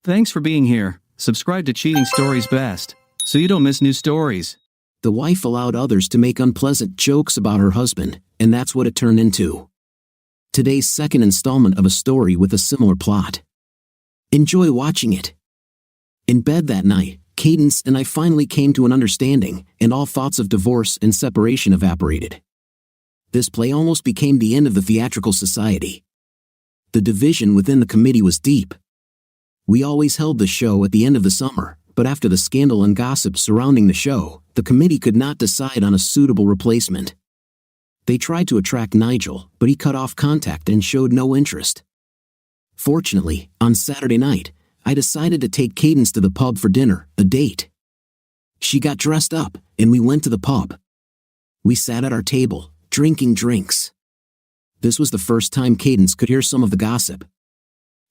Thanks for being here. Subscribe to Cheating Stories Best, so you don't miss new stories. The wife allowed others to make unpleasant jokes about her husband, and that's what it turned into. Today's second installment of a story with a similar plot. Enjoy watching it. In bed that night, Cadence and I finally came to an understanding, and all thoughts of divorce and separation evaporated. This play almost became the end of the theatrical society. The division within the committee was deep. We always held the show at the end of the summer, but after the scandal and gossip surrounding the show, the committee could not decide on a suitable replacement. They tried to attract Nigel, but he cut off contact and showed no interest. Fortunately, on Saturday night, I decided to take Cadence to the pub for dinner, a date. She got dressed up, and we went to the pub. We sat at our table, drinking drinks. This was the first time Cadence could hear some of the gossip.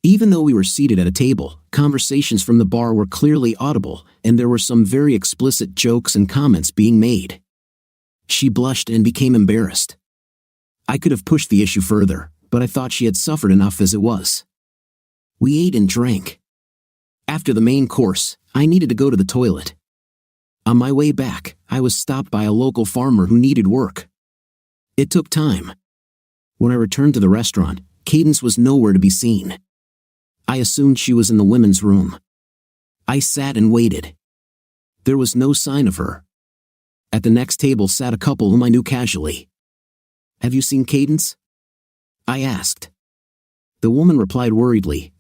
Even though we were seated at a table, conversations from the bar were clearly audible, and there were some very explicit jokes and comments being made. She blushed and became embarrassed. I could have pushed the issue further, but I thought she had suffered enough as it was. We ate and drank. After the main course, I needed to go to the toilet. On my way back, I was stopped by a local farmer who needed work. It took time. When I returned to the restaurant, Cadence was nowhere to be seen. I assumed she was in the women's room. I sat and waited. There was no sign of her. At the next table sat a couple whom I knew casually. "Have you seen Cadence?" I asked. The woman replied worriedly,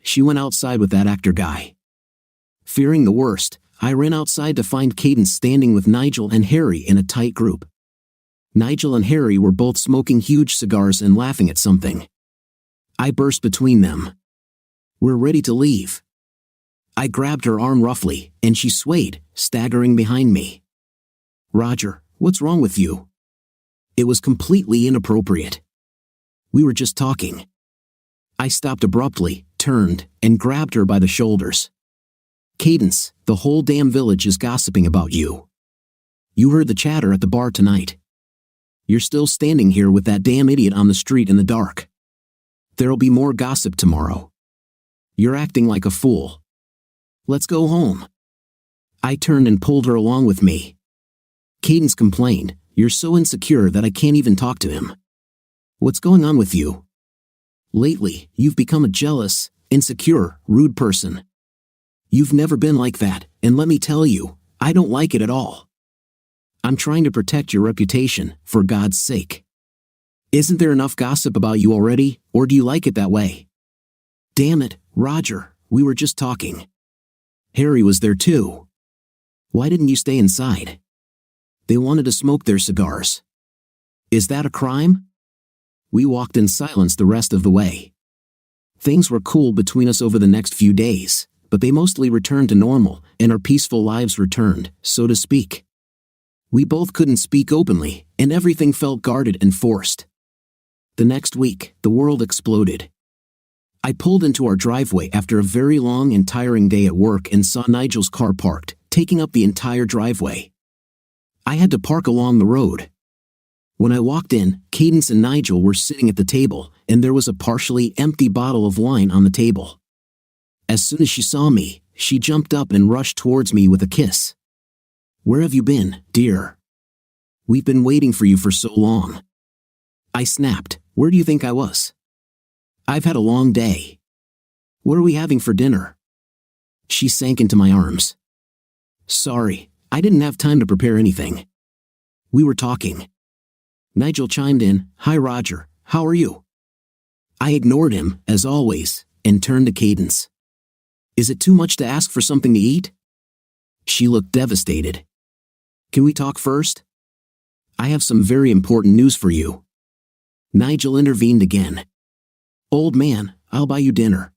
she went outside with that actor guy." Fearing the worst, I ran outside to find Cadence standing with Nigel and Harry in a tight group. Nigel and Harry were both smoking huge cigars and laughing at something. I burst between them. "We're ready to leave." I grabbed her arm roughly, and she swayed, staggering behind me. "Roger, what's wrong with you?" It was completely inappropriate. "We were just talking." I stopped abruptly, turned, and grabbed her by the shoulders. "Cadence, the whole damn village is gossiping about you. You heard the chatter at the bar tonight. You're still standing here with that damn idiot on the street in the dark. There'll be more gossip tomorrow. You're acting like a fool. Let's go home." I turned and pulled her along with me. Cadence complained, "You're so insecure that I can't even talk to him. What's going on with you? Lately, you've become a jealous, insecure, rude person. You've never been like that, and let me tell you, I don't like it at all. I'm trying to protect your reputation, for God's sake. Isn't there enough gossip about you already, or do you like it that way?" "Damn it, Roger, we were just talking. Harry was there too. Why didn't you stay inside? They wanted to smoke their cigars. Is that a crime?" We walked in silence the rest of the way. Things were cool between us over the next few days, but they mostly returned to normal, and our peaceful lives returned, so to speak. We both couldn't speak openly, and everything felt guarded and forced. The next week, the world exploded. I pulled into our driveway after a very long and tiring day at work and saw Nigel's car parked, taking up the entire driveway. I had to park along the road. When I walked in, Cadence and Nigel were sitting at the table, and there was a partially empty bottle of wine on the table. As soon as she saw me, she jumped up and rushed towards me with a kiss. "Where have you been, dear? We've been waiting for you for so long." I snapped, "Where do you think I was? I've had a long day. What are we having for dinner?" She sank into my arms. "Sorry, I didn't have time to prepare anything. We were talking." Nigel chimed in, "Hi Roger, how are you?" I ignored him, as always, and turned to Cadence. "Is it too much to ask for something to eat?" She looked devastated. "Can we talk first? I have some very important news for you." Nigel intervened again. "Old man, I'll buy you dinner.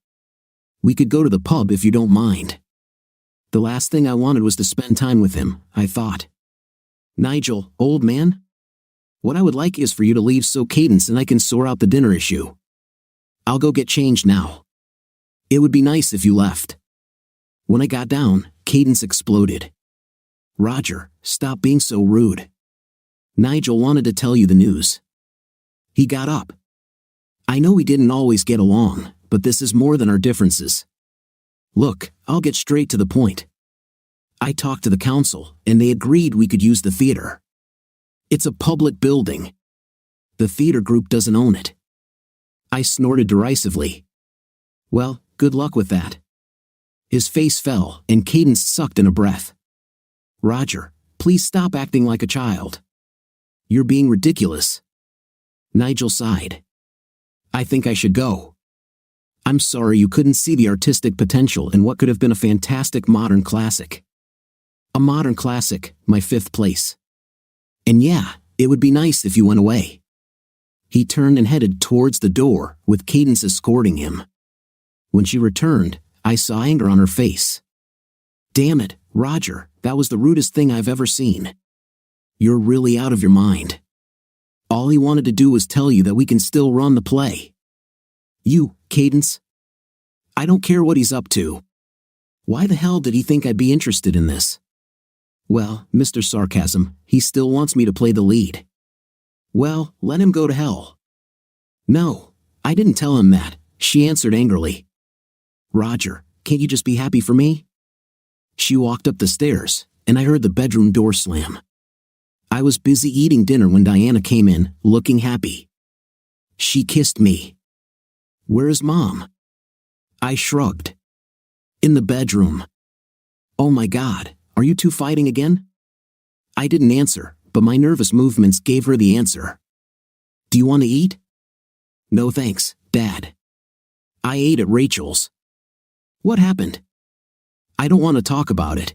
We could go to the pub if you don't mind." The last thing I wanted was to spend time with him, I thought. "Nigel, old man? What I would like is for you to leave so Cadence and I can sort out the dinner issue. I'll go get changed now. It would be nice if you left." When I got down, Cadence exploded. "Roger, stop being so rude. Nigel wanted to tell you the news." He got up. "I know we didn't always get along, but this is more than our differences. Look, I'll get straight to the point. I talked to the council, and they agreed we could use the theater. It's a public building. The theater group doesn't own it. I snorted derisively. Well, good luck with that. His face fell, and Cadence sucked in a breath. Roger, please stop acting like a child. You're being ridiculous. Nigel sighed. I think I should go. I'm sorry you couldn't see the artistic potential in what could have been a fantastic modern classic. A modern classic, my 5th place. And yeah, it would be nice if you went away. He turned and headed towards the door, with Cadence escorting him. When she returned, I saw anger on her face. Damn it, Roger, that was the rudest thing I've ever seen. You're really out of your mind. All he wanted to do was tell you that we can still run the play. You, Cadence? I don't care what he's up to. Why the hell did he think I'd be interested in this? Well, Mr. Sarcasm, he still wants me to play the lead. Well, let him go to hell. No, I didn't tell him that, she answered angrily. Roger, can't you just be happy for me? She walked up the stairs, and I heard the bedroom door slam. I was busy eating dinner when Diana came in, looking happy. She kissed me. Where's Mom? I shrugged. In the bedroom. Oh my God, are you two fighting again? I didn't answer, but my nervous movements gave her the answer. Do you want to eat? No thanks, Dad. I ate at Rachel's. What happened? I don't want to talk about it.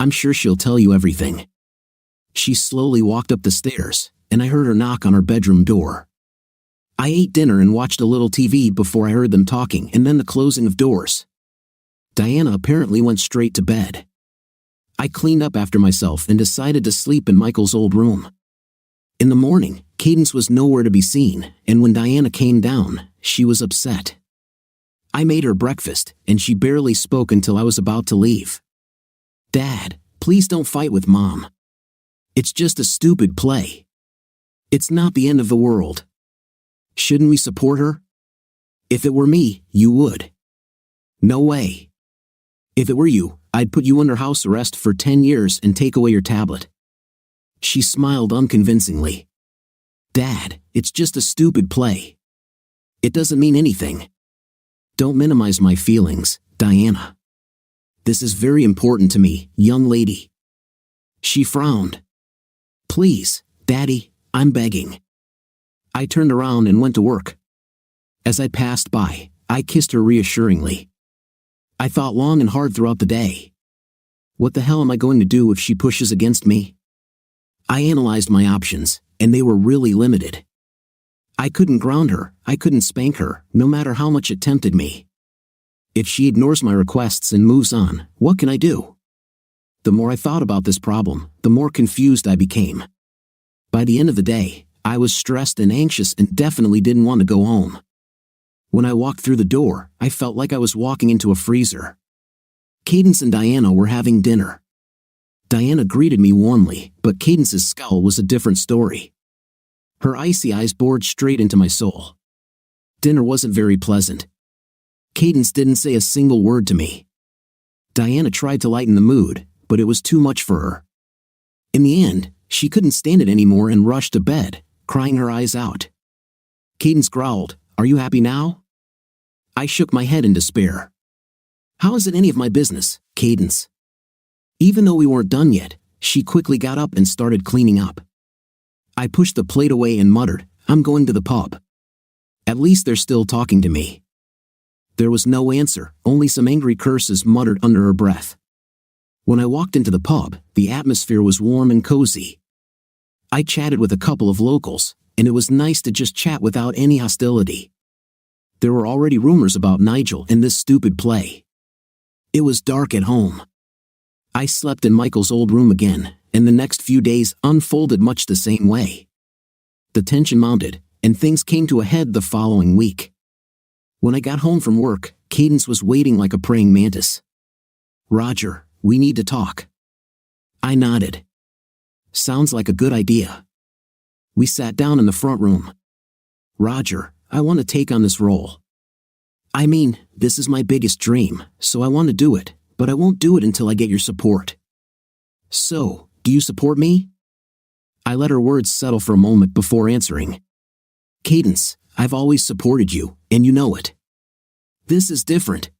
I'm sure she'll tell you everything. She slowly walked up the stairs, and I heard her knock on her bedroom door. I ate dinner and watched a little TV before I heard them talking and then the closing of doors. Diana apparently went straight to bed. I cleaned up after myself and decided to sleep in Michael's old room. In the morning, Cadence was nowhere to be seen, and when Diana came down, she was upset. I made her breakfast, and she barely spoke until I was about to leave. Dad, please don't fight with Mom. It's just a stupid play. It's not the end of the world. Shouldn't we support her? If it were me, you would. No way. If it were you, I'd put you under house arrest for 10 years and take away your tablet. She smiled unconvincingly. Dad, it's just a stupid play. It doesn't mean anything. Don't minimize my feelings, Diana. This is very important to me, young lady. She frowned. Please, Daddy, I'm begging. I turned around and went to work. As I passed by, I kissed her reassuringly. I thought long and hard throughout the day. What the hell am I going to do if she pushes against me? I analyzed my options, and they were really limited. I couldn't ground her, I couldn't spank her, no matter how much it tempted me. If she ignores my requests and moves on, what can I do? The more I thought about this problem, the more confused I became. By the end of the day, I was stressed and anxious and definitely didn't want to go home. When I walked through the door, I felt like I was walking into a freezer. Cadence and Diana were having dinner. Diana greeted me warmly, but Cadence's scowl was a different story. Her icy eyes bored straight into my soul. Dinner wasn't very pleasant. Cadence didn't say a single word to me. Diana tried to lighten the mood, but it was too much for her. In the end, she couldn't stand it anymore and rushed to bed, crying her eyes out. Cadence growled, "Are you happy now?" I shook my head in despair. How is it any of my business, Cadence? Even though we weren't done yet, she quickly got up and started cleaning up. I pushed the plate away and muttered, "I'm going to the pub." At least they're still talking to me. There was no answer, only some angry curses muttered under her breath. When I walked into the pub, the atmosphere was warm and cozy. I chatted with a couple of locals, and it was nice to just chat without any hostility. There were already rumors about Nigel and this stupid play. It was dark at home. I slept in Michael's old room again, and the next few days unfolded much the same way. The tension mounted, and things came to a head the following week. When I got home from work, Cadence was waiting like a praying mantis. "Roger, we need to talk." I nodded. "Sounds like a good idea." We sat down in the front room. "Roger, I want to take on this role." I mean, this is my biggest dream, so I want to do it, but I won't do it until I get your support. So, do you support me? I let her words settle for a moment before answering. Cadence, I've always supported you, and you know it. This is different.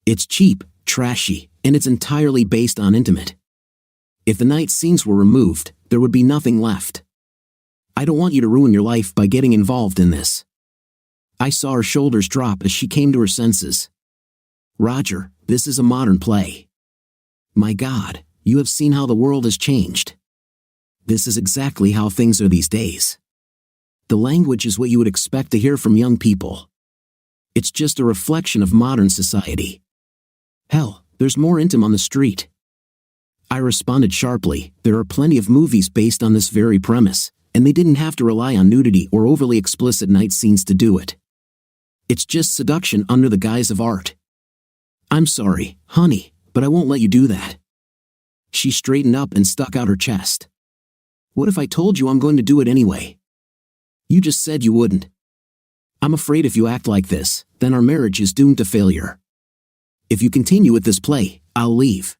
It's cheap, trashy, and it's entirely based on intimate. If the night scenes were removed, there would be nothing left. I don't want you to ruin your life by getting involved in this. I saw her shoulders drop as she came to her senses. Roger, this is a modern play. My God, you have seen how the world has changed. This is exactly how things are these days. The language is what you would expect to hear from young people. It's just a reflection of modern society. Hell, there's more intim on the street. I responded sharply, there are plenty of movies based on this very premise, and they didn't have to rely on nudity or overly explicit night scenes to do it. It's just seduction under the guise of art. I'm sorry, honey, but I won't let you do that. She straightened up and stuck out her chest. What if I told you I'm going to do it anyway? You just said you wouldn't. I'm afraid if you act like this, then our marriage is doomed to failure. If you continue with this play, I'll leave.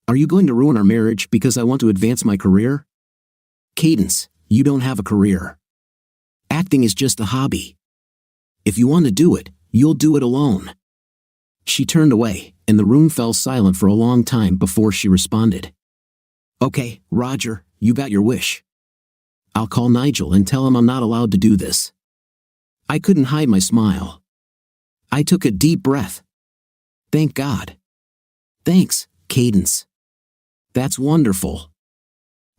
Are you going to ruin our marriage because I want to advance my career? Cadence, you don't have a career. Acting is just a hobby. If you want to do it, you'll do it alone. She turned away, and the room fell silent for a long time before she responded. Okay, Roger, you got your wish. I'll call Nigel and tell him I'm not allowed to do this. I couldn't hide my smile. I took a deep breath. Thank God. Thanks, Cadence. That's wonderful.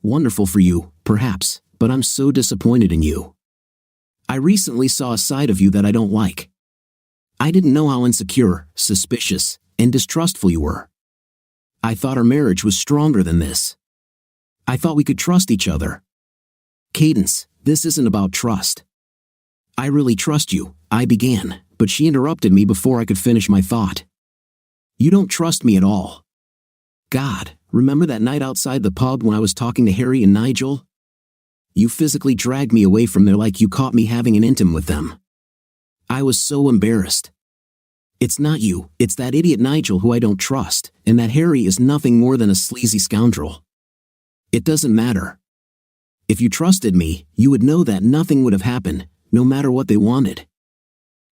Wonderful for you, perhaps, but I'm so disappointed in you. I recently saw a side of you that I don't like. I didn't know how insecure, suspicious, and distrustful you were. I thought our marriage was stronger than this. I thought we could trust each other. Cadence, this isn't about trust. I really trust you, I began, but she interrupted me before I could finish my thought. You don't trust me at all. God, remember that night outside the pub when I was talking to Harry and Nigel? You physically dragged me away from there like you caught me having an intim with them. I was so embarrassed. It's not you, it's that idiot Nigel who I don't trust, and that Harry is nothing more than a sleazy scoundrel. It doesn't matter. If you trusted me, you would know that nothing would have happened, no matter what they wanted.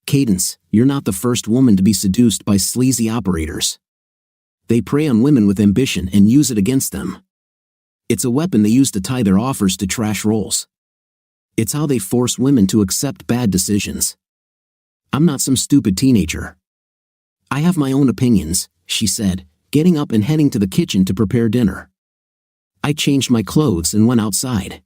Cadence, you're not the first woman to be seduced by sleazy operators. They prey on women with ambition and use it against them. It's a weapon they use to tie their offers to trash roles. It's how they force women to accept bad decisions. I'm not some stupid teenager. I have my own opinions, she said, getting up and heading to the kitchen to prepare dinner. I changed my clothes and went outside.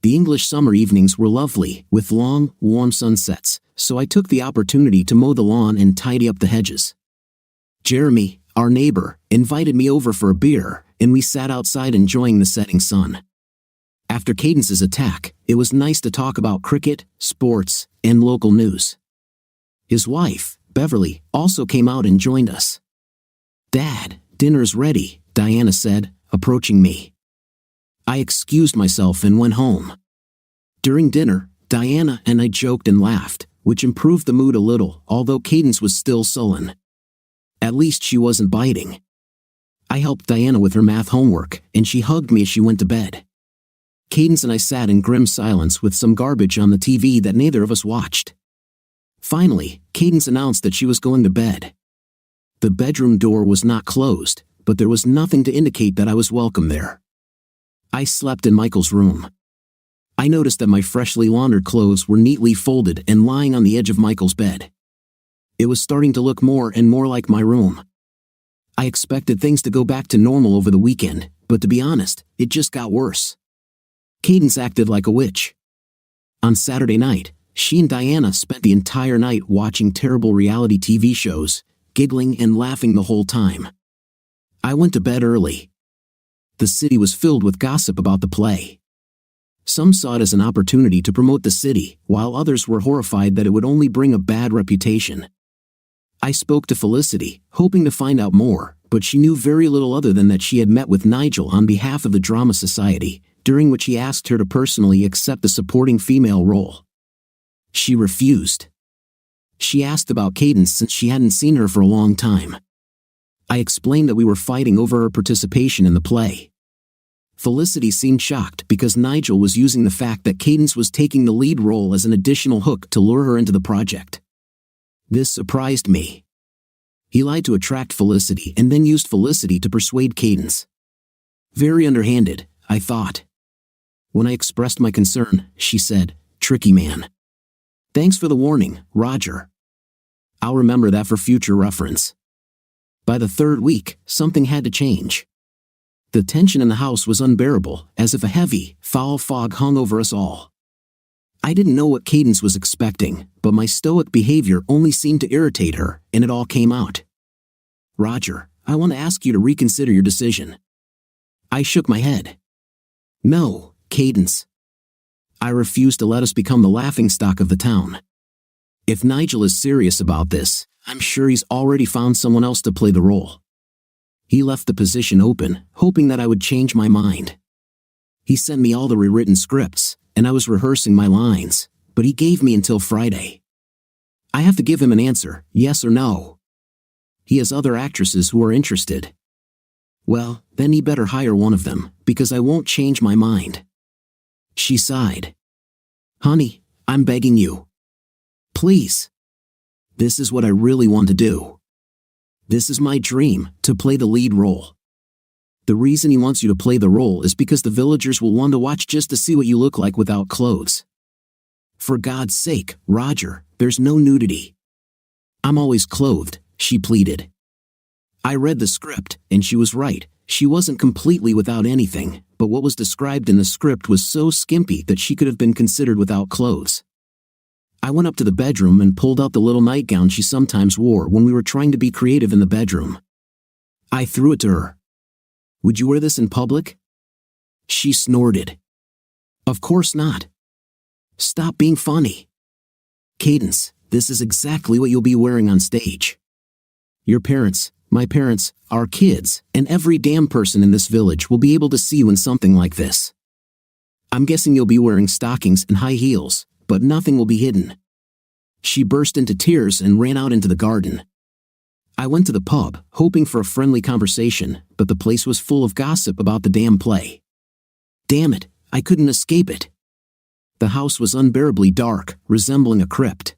The English summer evenings were lovely, with long, warm sunsets, so I took the opportunity to mow the lawn and tidy up the hedges. Jeremy, our neighbor, invited me over for a beer, and we sat outside enjoying the setting sun. After Cadence's attack, it was nice to talk about cricket, sports, and local news. His wife, Beverly, also came out and joined us. Dad, dinner's ready, Diana said, approaching me. I excused myself and went home. During dinner, Diana and I joked and laughed, which improved the mood a little, although Cadence was still sullen. At least she wasn't biting. I helped Diana with her math homework, and she hugged me as she went to bed. Cadence and I sat in grim silence with some garbage on the TV that neither of us watched. Finally, Cadence announced that she was going to bed. The bedroom door was not closed, but there was nothing to indicate that I was welcome there. I slept in Michael's room. I noticed that my freshly laundered clothes were neatly folded and lying on the edge of Michael's bed. It was starting to look more and more like my room. I expected things to go back to normal over the weekend, but to be honest, it just got worse. Cadence acted like a witch. On Saturday night, she and Diana spent the entire night watching terrible reality TV shows, giggling and laughing the whole time. I went to bed early. The city was filled with gossip about the play. Some saw it as an opportunity to promote the city, while others were horrified that it would only bring a bad reputation. I spoke to Felicity, hoping to find out more, but she knew very little other than that she had met with Nigel on behalf of the Drama Society, during which he asked her to personally accept the supporting female role. She refused. She asked about Cadence since she hadn't seen her for a long time. I explained that we were fighting over her participation in the play. Felicity seemed shocked because Nigel was using the fact that Cadence was taking the lead role as an additional hook to lure her into the project. This surprised me. He lied to attract Felicity and then used Felicity to persuade Cadence. Very underhanded, I thought. When I expressed my concern, she said, "Tricky man. Thanks for the warning, Roger. I'll remember that for future reference." By the third week, something had to change. The tension in the house was unbearable, as if a heavy, foul fog hung over us all. I didn't know what Cadence was expecting, but my stoic behavior only seemed to irritate her, and it all came out. "Roger, I want to ask you to reconsider your decision." I shook my head. "No, Cadence. I refuse to let us become the laughingstock of the town. If Nigel is serious about this, I'm sure he's already found someone else to play the role. He left the position open, hoping that I would change my mind. He sent me all the rewritten scripts, and I was rehearsing my lines, but he gave me until Friday. I have to give him an answer, yes or no. He has other actresses who are interested. Well, then he better hire one of them, because I won't change my mind." She sighed. "Honey, I'm begging you. Please. This is what I really want to do. This is my dream, to play the lead role. The reason he wants you to play the role is because the villagers will want to watch just to see what you look like without clothes. For God's sake, Roger, there's no nudity." "I'm always clothed," she pleaded. I read the script, and she was right. She wasn't completely without anything, but what was described in the script was so skimpy that she could have been considered without clothes. I went up to the bedroom and pulled out the little nightgown she sometimes wore when we were trying to be creative in the bedroom. I threw it to her. "Would you wear this in public?" She snorted. "Of course not. Stop being funny. Cadence, this is exactly what you'll be wearing on stage. Your parents, my parents, our kids, and every damn person in this village will be able to see you in something like this. I'm guessing you'll be wearing stockings and high heels, but nothing will be hidden." She burst into tears and ran out into the garden. I went to the pub, hoping for a friendly conversation, but the place was full of gossip about the damn play. Damn it, I couldn't escape it. The house was unbearably dark, resembling a crypt.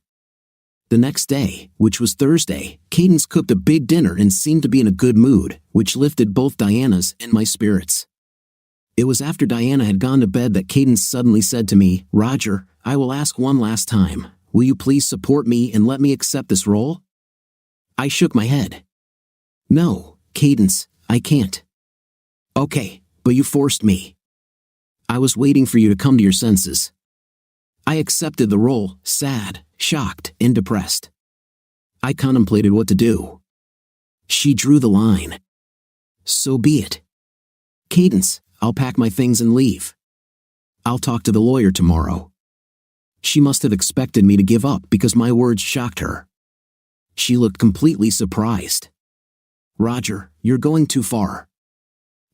The next day, which was Thursday, Cadence cooked a big dinner and seemed to be in a good mood, which lifted both Diana's and my spirits. It was after Diana had gone to bed that Cadence suddenly said to me, "Roger, I will ask one last time. Will you please support me and let me accept this role?" I shook my head. "No, Cadence, I can't." "Okay, but you forced me. I was waiting for you to come to your senses." I accepted the role, sad, shocked, and depressed. I contemplated what to do. She drew the line. "So be it. Cadence, I'll pack my things and leave. I'll talk to the lawyer tomorrow." She must have expected me to give up because my words shocked her. She looked completely surprised. "Roger, you're going too far.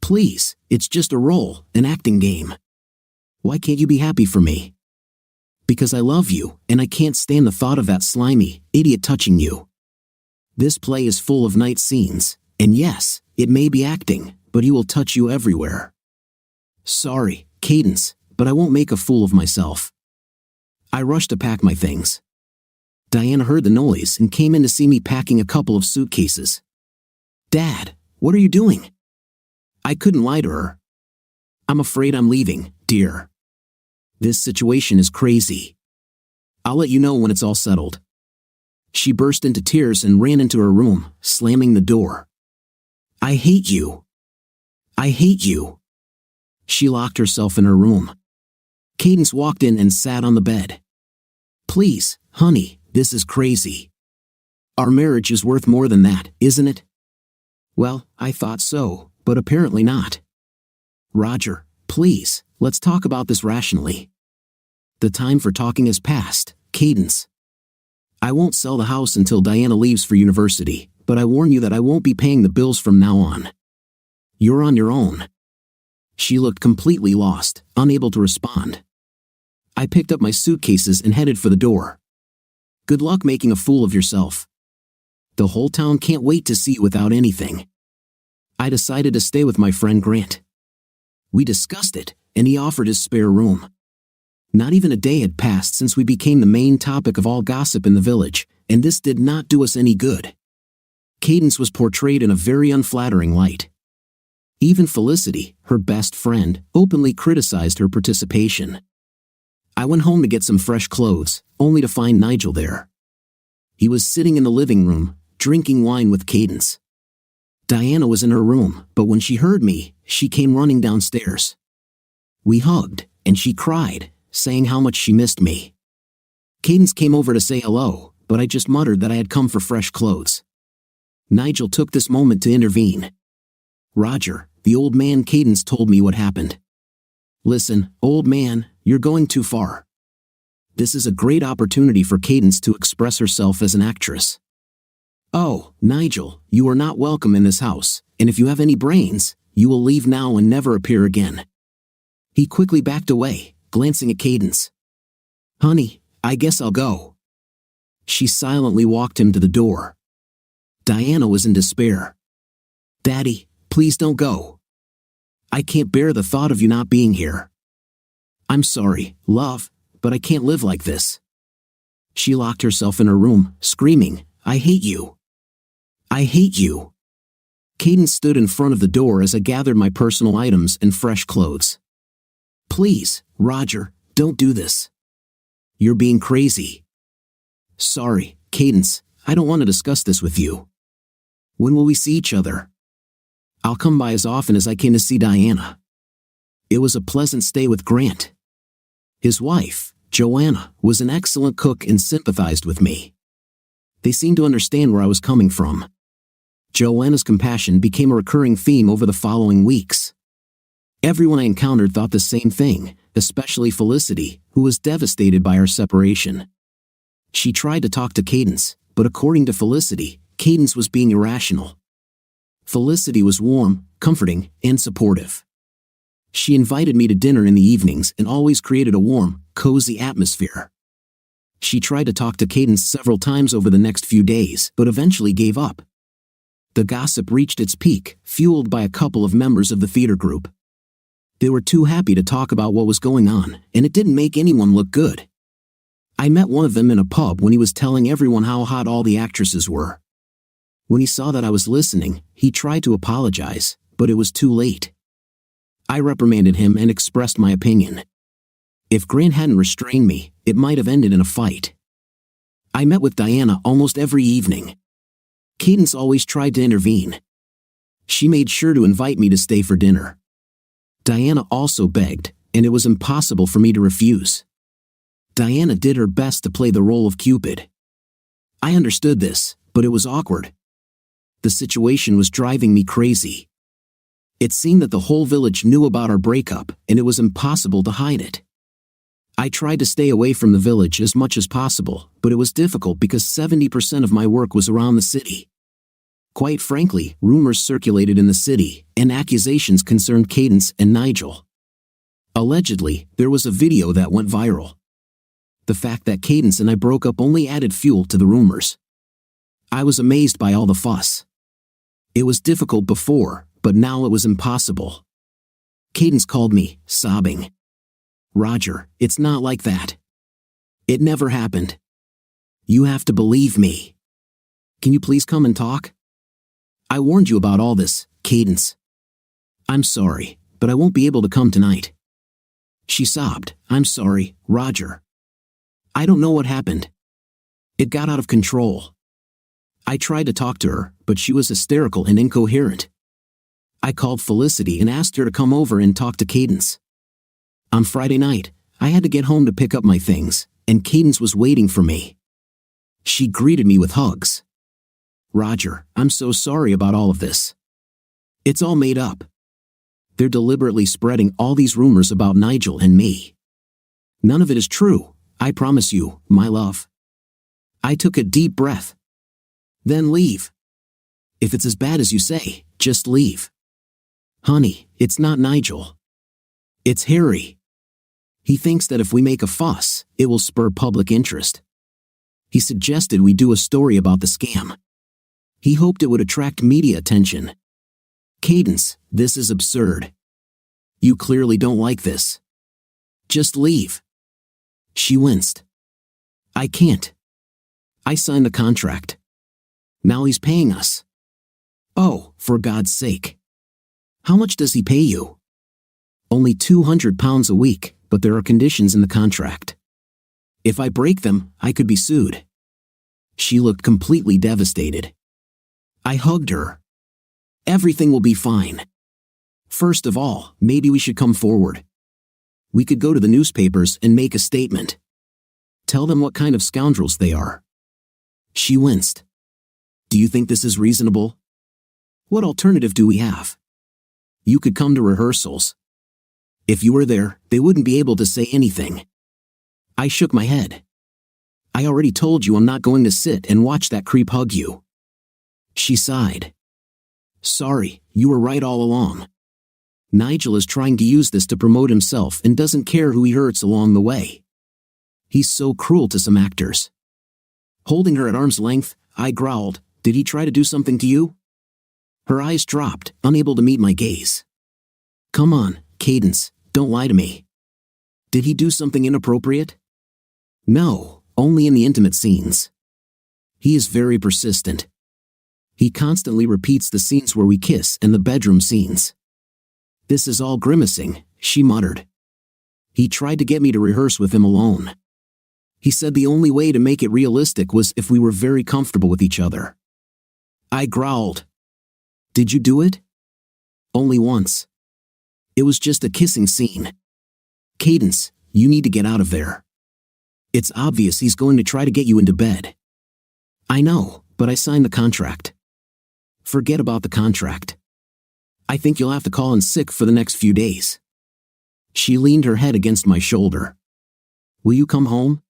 Please, it's just a role, an acting game. Why can't you be happy for me?" "Because I love you, and I can't stand the thought of that slimy idiot touching you. This play is full of night scenes, and yes, it may be acting, but he will touch you everywhere. Sorry, Cadence, but I won't make a fool of myself." I rushed to pack my things. Diana heard the noise and came in to see me packing a couple of suitcases. "Dad, what are you doing?" I couldn't lie to her. "I'm afraid I'm leaving, dear. This situation is crazy. I'll let you know when it's all settled." She burst into tears and ran into her room, slamming the door. "I hate you. I hate you." She locked herself in her room. Cadence walked in and sat on the bed. "Please, honey, this is crazy. Our marriage is worth more than that, isn't it?" "Well, I thought so, but apparently not." "Roger, please, let's talk about this rationally. The time for talking has passed, Cadence. I won't sell the house until Diana leaves for university, but I warn you that I won't be paying the bills from now on. You're on your own." She looked completely lost, unable to respond. I picked up my suitcases and headed for the door. Good luck making a fool of yourself. The whole town can't wait to see you without anything. I decided to stay with my friend Grant. We discussed it, and he offered his spare room. Not even a day had passed since we became the main topic of all gossip in the village, and this did not do us any good. Cadence was portrayed in a very unflattering light. Even Felicity, her best friend, openly criticized her participation. I went home to get some fresh clothes, only to find Nigel there. He was sitting in the living room, drinking wine with Cadence. Diana was in her room, but when she heard me, she came running downstairs. We hugged, and she cried, saying how much she missed me. Cadence came over to say hello, but I just muttered that I had come for fresh clothes. Nigel took this moment to intervene. Roger, the old man Cadence told me what happened. Listen, old man, you're going too far. This is a great opportunity for Cadence to express herself as an actress. Oh, Nigel, you are not welcome in this house, and if you have any brains, you will leave now and never appear again. He quickly backed away, glancing at Cadence. Honey, I guess I'll go. She silently walked him to the door. Diana was in despair. Daddy, please don't go. I can't bear the thought of you not being here. I'm sorry, love, but I can't live like this. She locked herself in her room, screaming, I hate you. I hate you. Cadence stood in front of the door as I gathered my personal items and fresh clothes. Please, Roger, don't do this. You're being crazy. Sorry, Cadence, I don't want to discuss this with you. When will we see each other? I'll come by as often as I came to see Diana. It was a pleasant stay with Grant. His wife, Joanna, was an excellent cook and sympathized with me. They seemed to understand where I was coming from. Joanna's compassion became a recurring theme over the following weeks. Everyone I encountered thought the same thing, especially Felicity, who was devastated by our separation. She tried to talk to Cadence, but according to Felicity, Cadence was being irrational. Felicity was warm, comforting, and supportive. She invited me to dinner in the evenings and always created a warm, cozy atmosphere. She tried to talk to Cadence several times over the next few days, but eventually gave up. The gossip reached its peak, fueled by a couple of members of the theater group. They were too happy to talk about what was going on, and it didn't make anyone look good. I met one of them in a pub when he was telling everyone how hot all the actresses were. When he saw that I was listening, he tried to apologize, but it was too late. I reprimanded him and expressed my opinion. If Grant hadn't restrained me, it might have ended in a fight. I met with Diana almost every evening. Cadence always tried to intervene. She made sure to invite me to stay for dinner. Diana also begged, and it was impossible for me to refuse. Diana did her best to play the role of Cupid. I understood this, but it was awkward. The situation was driving me crazy. It seemed that the whole village knew about our breakup, and it was impossible to hide it. I tried to stay away from the village as much as possible, but it was difficult because 70% of my work was around the city. Quite frankly, rumors circulated in the city, and accusations concerned Cadence and Nigel. Allegedly, there was a video that went viral. The fact that Cadence and I broke up only added fuel to the rumors. I was amazed by all the fuss. It was difficult before, but now it was impossible. Cadence called me, sobbing. Roger, it's not like that. It never happened. You have to believe me. Can you please come and talk? I warned you about all this, Cadence. I'm sorry, but I won't be able to come tonight. She sobbed, I'm sorry, Roger. I don't know what happened. It got out of control. I tried to talk to her, but she was hysterical and incoherent. I called Felicity and asked her to come over and talk to Cadence. On Friday night, I had to get home to pick up my things, and Cadence was waiting for me. She greeted me with hugs. Roger, I'm so sorry about all of this. It's all made up. They're deliberately spreading all these rumors about Nigel and me. None of it is true, I promise you, my love. I took a deep breath. Then leave. If it's as bad as you say, just leave. Honey, it's not Nigel. It's Harry. He thinks that if we make a fuss, it will spur public interest. He suggested we do a story about the scam. He hoped it would attract media attention. Cadence, this is absurd. You clearly don't like this. Just leave. She winced. I can't. I signed the contract. Now he's paying us. Oh, for God's sake. How much does he pay you? Only £200 a week, but there are conditions in the contract. If I break them, I could be sued. She looked completely devastated. I hugged her. Everything will be fine. First of all, maybe we should come forward. We could go to the newspapers and make a statement. Tell them what kind of scoundrels they are. She winced. Do you think this is reasonable? What alternative do we have? You could come to rehearsals. If you were there, they wouldn't be able to say anything. I shook my head. I already told you I'm not going to sit and watch that creep hug you. She sighed. Sorry, you were right all along. Nigel is trying to use this to promote himself and doesn't care who he hurts along the way. He's so cruel to some actors. Holding her at arm's length, I growled, Did he try to do something to you? Her eyes dropped, unable to meet my gaze. Come on, Cadence, don't lie to me. Did he do something inappropriate? No, only in the intimate scenes. He is very persistent. He constantly repeats the scenes where we kiss and the bedroom scenes. This is all grimacing, she muttered. He tried to get me to rehearse with him alone. He said the only way to make it realistic was if we were very comfortable with each other. I growled. Did you do it? Only once. It was just a kissing scene. Cadence, you need to get out of there. It's obvious he's going to try to get you into bed. I know, but I signed the contract. Forget about the contract. I think you'll have to call in sick for the next few days. She leaned her head against my shoulder. Will you come home?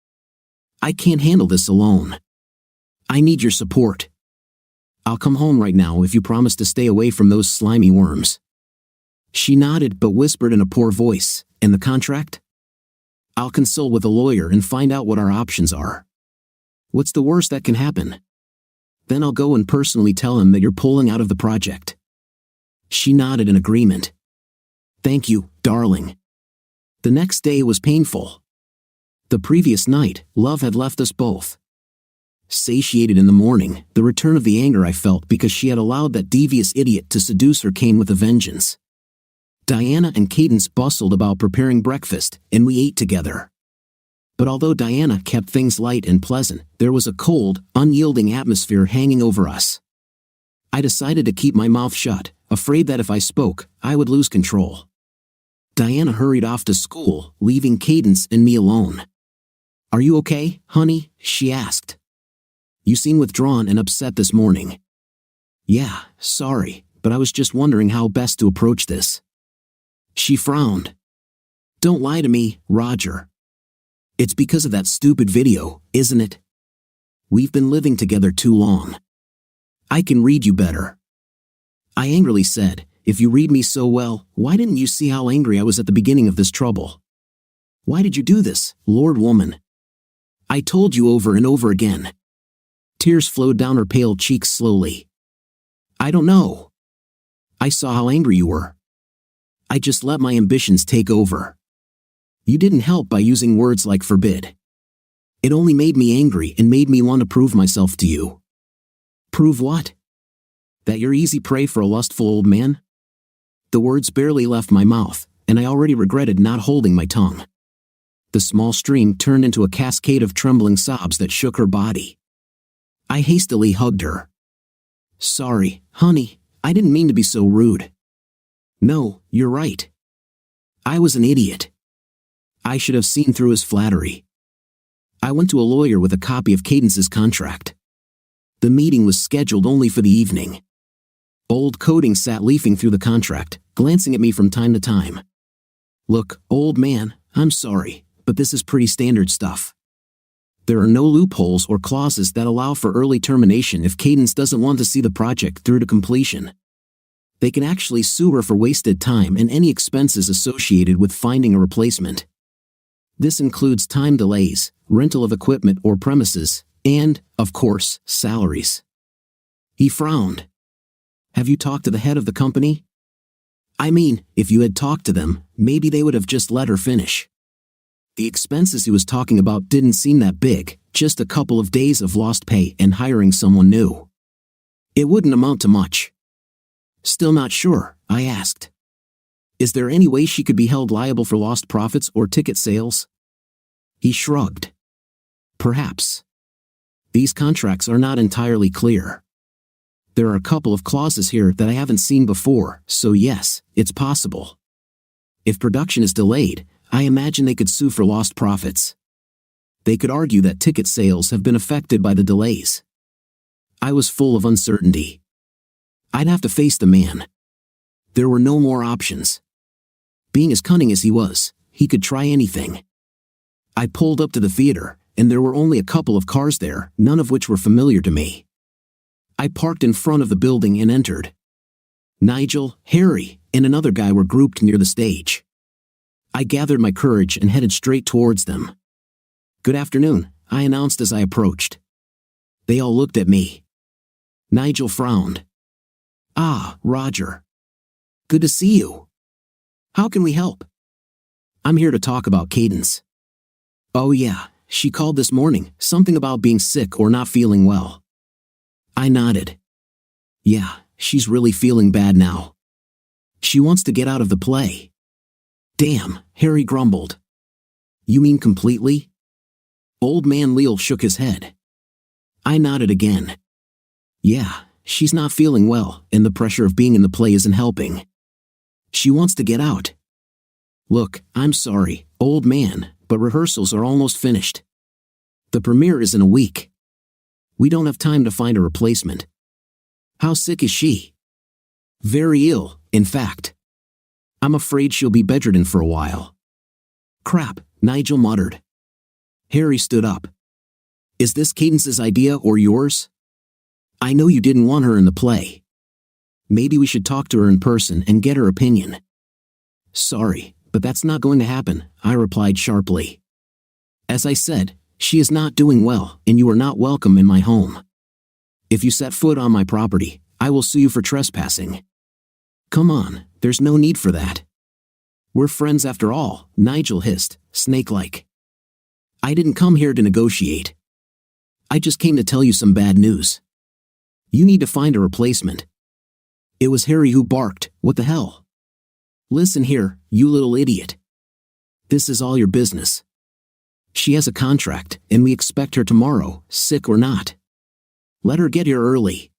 I can't handle this alone. I need your support. I'll come home right now if you promise to stay away from those slimy worms. She nodded but whispered in a poor voice, And the contract? I'll consult with a lawyer and find out what our options are. What's the worst that can happen? Then I'll go and personally tell him that you're pulling out of the project. She nodded in agreement. Thank you, darling. The next day was painful. The previous night, love had left us both. Satiated in the morning, the return of the anger I felt because she had allowed that devious idiot to seduce her came with a vengeance. Diana and Cadence bustled about preparing breakfast, and we ate together. But although Diana kept things light and pleasant, there was a cold, unyielding atmosphere hanging over us. I decided to keep my mouth shut, afraid that if I spoke, I would lose control. Diana hurried off to school, leaving Cadence and me alone. Are you okay, honey? She asked. You seem withdrawn and upset this morning. Yeah, sorry, but I was just wondering how best to approach this. She frowned. Don't lie to me, Roger. It's because of that stupid video, isn't it? We've been living together too long. I can read you better. I angrily said, if you read me so well, why didn't you see how angry I was at the beginning of this trouble? Why did you do this, Lord woman? I told you over and over again. Tears flowed down her pale cheeks slowly. I don't know. I saw how angry you were. I just let my ambitions take over. You didn't help by using words like forbid. It only made me angry and made me want to prove myself to you. Prove what? That you're easy prey for a lustful old man? The words barely left my mouth, and I already regretted not holding my tongue. The small stream turned into a cascade of trembling sobs that shook her body. I hastily hugged her. Sorry, honey, I didn't mean to be so rude. No, you're right. I was an idiot. I should have seen through his flattery. I went to a lawyer with a copy of Cadence's contract. The meeting was scheduled only for the evening. Old Coding sat leafing through the contract, glancing at me from time to time. Look, old man, I'm sorry, but this is pretty standard stuff. There are no loopholes or clauses that allow for early termination if Cadence doesn't want to see the project through to completion. They can actually sue her for wasted time and any expenses associated with finding a replacement. This includes time delays, rental of equipment or premises, And, of course, salaries. He frowned. Have you talked to the head of the company? I mean, if you had talked to them, maybe they would have just let her finish. The expenses he was talking about didn't seem that big, just a couple of days of lost pay and hiring someone new. It wouldn't amount to much. Still not sure, I asked. Is there any way she could be held liable for lost profits or ticket sales? He shrugged. Perhaps. These contracts are not entirely clear. There are a couple of clauses here that I haven't seen before, so yes, it's possible. If production is delayed, I imagine they could sue for lost profits. They could argue that ticket sales have been affected by the delays. I was full of uncertainty. I'd have to face the man. There were no more options. Being as cunning as he was, he could try anything. I pulled up to the theater, and there were only a couple of cars there, none of which were familiar to me. I parked in front of the building and entered. Nigel, Harry, and another guy were grouped near the stage. I gathered my courage and headed straight towards them. Good afternoon, I announced as I approached. They all looked at me. Nigel frowned. Ah, Roger. Good to see you. How can we help? I'm here to talk about Cadence. Oh yeah, she called this morning, something about being sick or not feeling well. I nodded. Yeah, she's really feeling bad now. She wants to get out of the play. Damn, Harry grumbled. You mean completely? Old man Leal shook his head. I nodded again. Yeah, she's not feeling well, and the pressure of being in the play isn't helping. She wants to get out. Look, I'm sorry, old man, but rehearsals are almost finished. The premiere is in a week. We don't have time to find a replacement. How sick is she? Very ill, in fact. I'm afraid she'll be bedridden for a while. Crap, Nigel muttered. Harry stood up. Is this Cadence's idea or yours? I know you didn't want her in the play. Maybe we should talk to her in person and get her opinion. Sorry, but that's not going to happen, I replied sharply. As I said, she is not doing well, and you are not welcome in my home. If you set foot on my property, I will sue you for trespassing. Come on, there's no need for that. We're friends after all, Nigel hissed, snake-like. I didn't come here to negotiate. I just came to tell you some bad news. You need to find a replacement. It was Harry who barked, what the hell? Listen here, you little idiot. This is all your business. She has a contract, and we expect her tomorrow, sick or not. Let her get here early.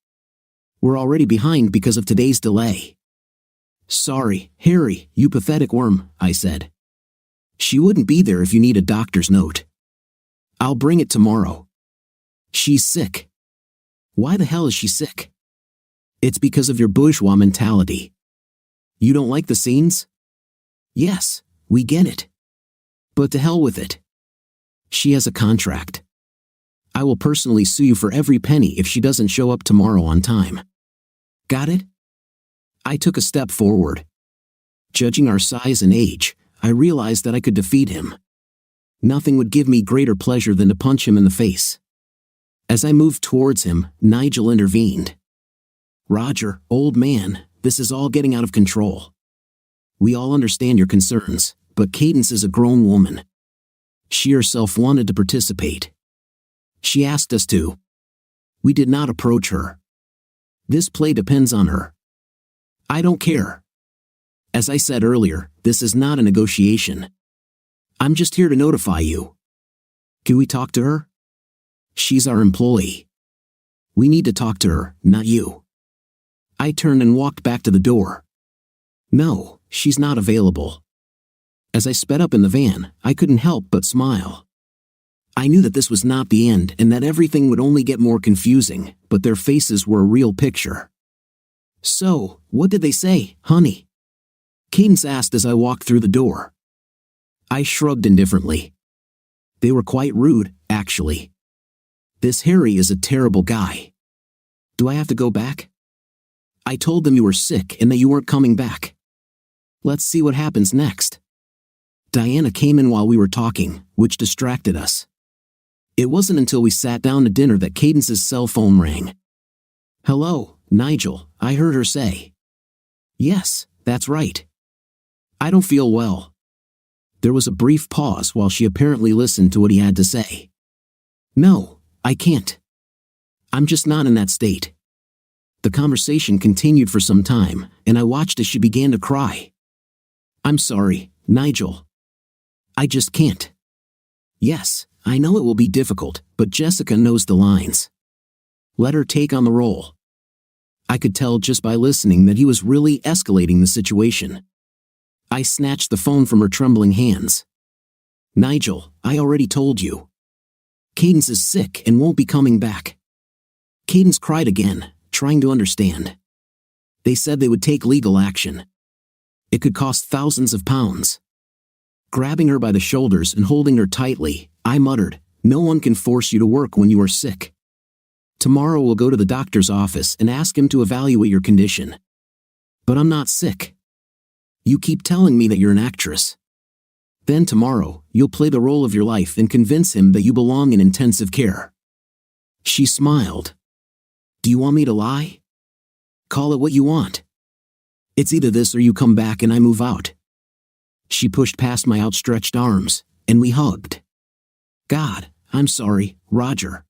We're already behind because of today's delay. Sorry, Harry, you pathetic worm, I said. She wouldn't be there if you need a doctor's note. I'll bring it tomorrow. She's sick. Why the hell is she sick? It's because of your bourgeois mentality. You don't like the scenes? Yes, we get it. But to hell with it. She has a contract. I will personally sue you for every penny if she doesn't show up tomorrow on time. Got it? I took a step forward. Judging our size and age, I realized that I could defeat him. Nothing would give me greater pleasure than to punch him in the face. As I moved towards him, Nigel intervened. Roger, old man, this is all getting out of control. We all understand your concerns, but Cadence is a grown woman. She herself wanted to participate. She asked us to. We did not approach her. This play depends on her. I don't care. As I said earlier, this is not a negotiation. I'm just here to notify you. Can we talk to her? She's our employee. We need to talk to her, not you. I turned and walked back to the door. No, she's not available. As I sped up in the van, I couldn't help but smile. I knew that this was not the end and that everything would only get more confusing, but their faces were a real picture. So, what did they say, honey? Cadence asked as I walked through the door. I shrugged indifferently. They were quite rude, actually. This Harry is a terrible guy. Do I have to go back? I told them you were sick and that you weren't coming back. Let's see what happens next. Diana came in while we were talking, which distracted us. It wasn't until we sat down to dinner that Cadence's cell phone rang. "Hello, Nigel," I heard her say. "Yes, that's right. I don't feel well." There was a brief pause while she apparently listened to what he had to say. "No, I can't. I'm just not in that state." The conversation continued for some time, and I watched as she began to cry. "I'm sorry, Nigel. I just can't. Yes, I know it will be difficult, but Jessica knows the lines. Let her take on the role." I could tell just by listening that he was really escalating the situation. I snatched the phone from her trembling hands. "Nigel, I already told you. Cadence is sick and won't be coming back." Cadence cried again, trying to understand. They said they would take legal action. It could cost thousands of pounds. Grabbing her by the shoulders and holding her tightly, I muttered, "No one can force you to work when you are sick. Tomorrow we'll go to the doctor's office and ask him to evaluate your condition. But I'm not sick. You keep telling me that you're an actress. Then tomorrow, you'll play the role of your life and convince him that you belong in intensive care." She smiled. "Do you want me to lie? Call it what you want. It's either this or you come back and I move out." She pushed past my outstretched arms, and we hugged. "God, I'm sorry, Roger.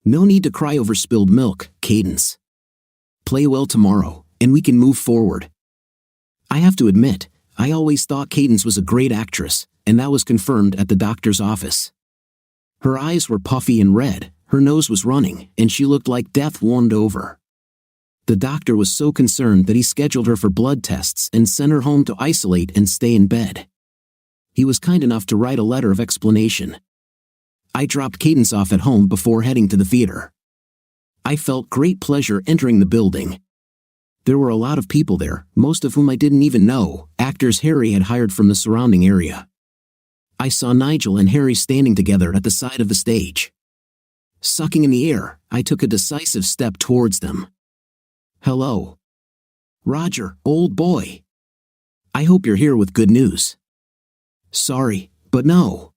No need to cry over spilled milk, Cadence. Play well tomorrow, and we can move forward." I have to admit, I always thought Cadence was a great actress, and that was confirmed at the doctor's office. Her eyes were puffy and red, her nose was running, and she looked like death warmed over. The doctor was so concerned that he scheduled her for blood tests and sent her home to isolate and stay in bed. He was kind enough to write a letter of explanation. I dropped Cadence off at home before heading to the theater. I felt great pleasure entering the building. There were a lot of people there, most of whom I didn't even know, actors Harry had hired from the surrounding area. I saw Nigel and Harry standing together at the side of the stage. Sucking in the air, I took a decisive step towards them. "Hello. Roger, old boy. I hope you're here with good news." "Sorry, but no.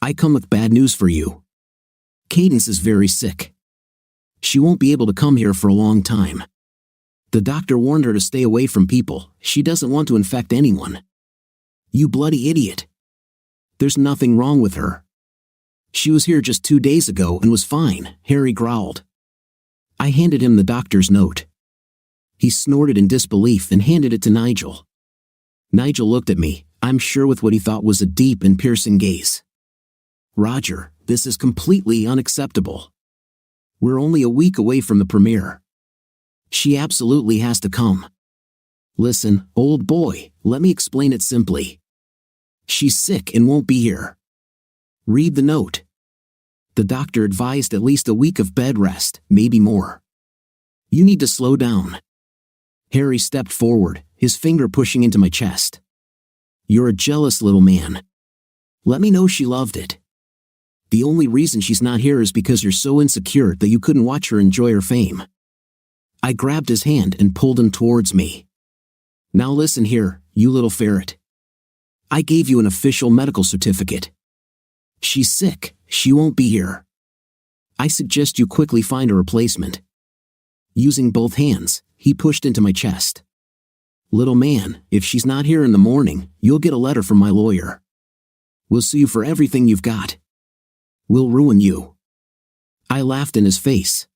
I come with bad news for you. Cadence is very sick. She won't be able to come here for a long time. The doctor warned her to stay away from people. She doesn't want to infect anyone." "You bloody idiot. There's nothing wrong with her. She was here just 2 days ago and was fine," Harry growled. I handed him the doctor's note. He snorted in disbelief and handed it to Nigel. Nigel looked at me, I'm sure with what he thought was a deep and piercing gaze. "Roger, this is completely unacceptable. We're only a week away from the premiere. She absolutely has to come. Listen, old boy, let me explain it simply. She's sick and won't be here. Read the note. The doctor advised at least a week of bed rest, maybe more. You need to slow down." Harry stepped forward, his finger pushing into my chest. "You're a jealous little man. Let me know she loved it. The only reason she's not here is because you're so insecure that you couldn't watch her enjoy her fame." I grabbed his hand and pulled him towards me. "Now listen here, you little ferret. I gave you an official medical certificate. She's sick, she won't be here. I suggest you quickly find a replacement." Using both hands, he pushed into my chest. "Little man, if she's not here in the morning, you'll get a letter from my lawyer. We'll sue you for everything you've got. We'll ruin you." I laughed in his face.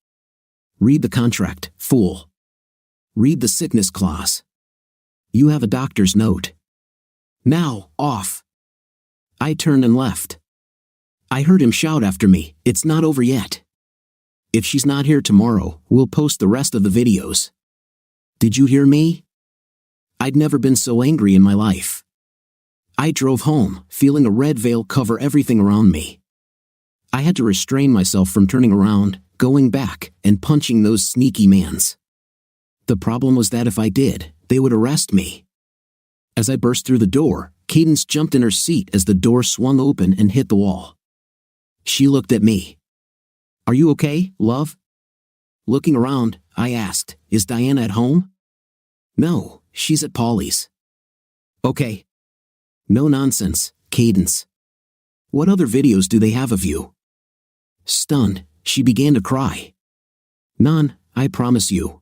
"Read the contract, fool. Read the sickness clause. You have a doctor's note. Now, off." I turned and left. I heard him shout after me, "It's not over yet. If she's not here tomorrow, we'll post the rest of the videos." Did you hear me? I'd never been so angry in my life. I drove home, feeling a red veil cover everything around me. I had to restrain myself from turning around, going back, and punching those sneaky mans. The problem was that if I did, they would arrest me. As I burst through the door, Cadence jumped in her seat as the door swung open and hit the wall. She looked at me. "Are you okay, love?" Looking around, I asked, "Is Diana at home?" "No, she's at Polly's." "Okay." "No nonsense, Cadence. What other videos do they have of you?" Stunned, she began to cry. None, I promise you.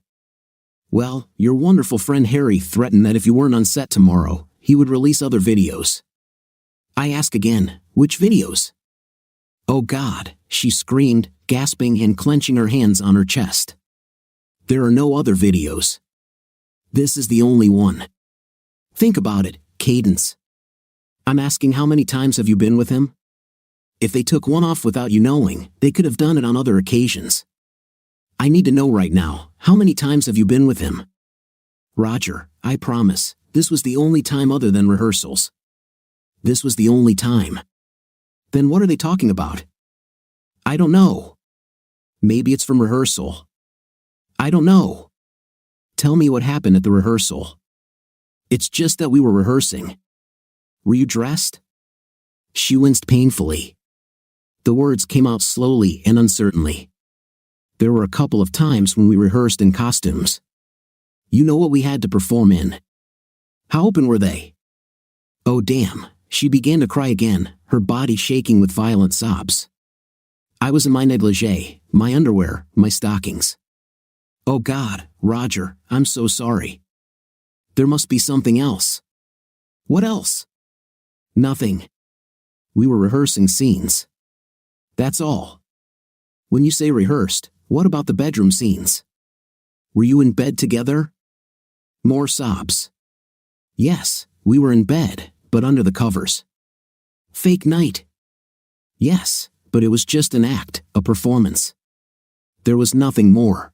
Well, your wonderful friend Harry threatened that if you weren't on set tomorrow, he would release other videos. I ask again, which videos? Oh God, she screamed, gasping and clenching her hands on her chest. There are no other videos. This is the only one. Think about it, Cadence. I'm asking, how many times have you been with him? If they took one off without you knowing, they could have done it on other occasions. I need to know right now, how many times have you been with him? Roger, I promise, this was the only time other than rehearsals. This was the only time. Then what are they talking about? I don't know. Maybe it's from rehearsal. I don't know. Tell me what happened at the rehearsal. It's just that we were rehearsing. Were you dressed? She winced painfully. The words came out slowly and uncertainly. There were a couple of times when we rehearsed in costumes. You know what we had to perform in. How open were they? Oh damn, she began to cry again, her body shaking with violent sobs. I was in my negligee, my underwear, my stockings. Oh God, Roger, I'm so sorry. There must be something else. What else? Nothing. We were rehearsing scenes. That's all. When you say rehearsed, what about the bedroom scenes? Were you in bed together? More sobs. Yes, we were in bed, but under the covers. Fake night. Yes, but it was just an act, a performance. There was nothing more.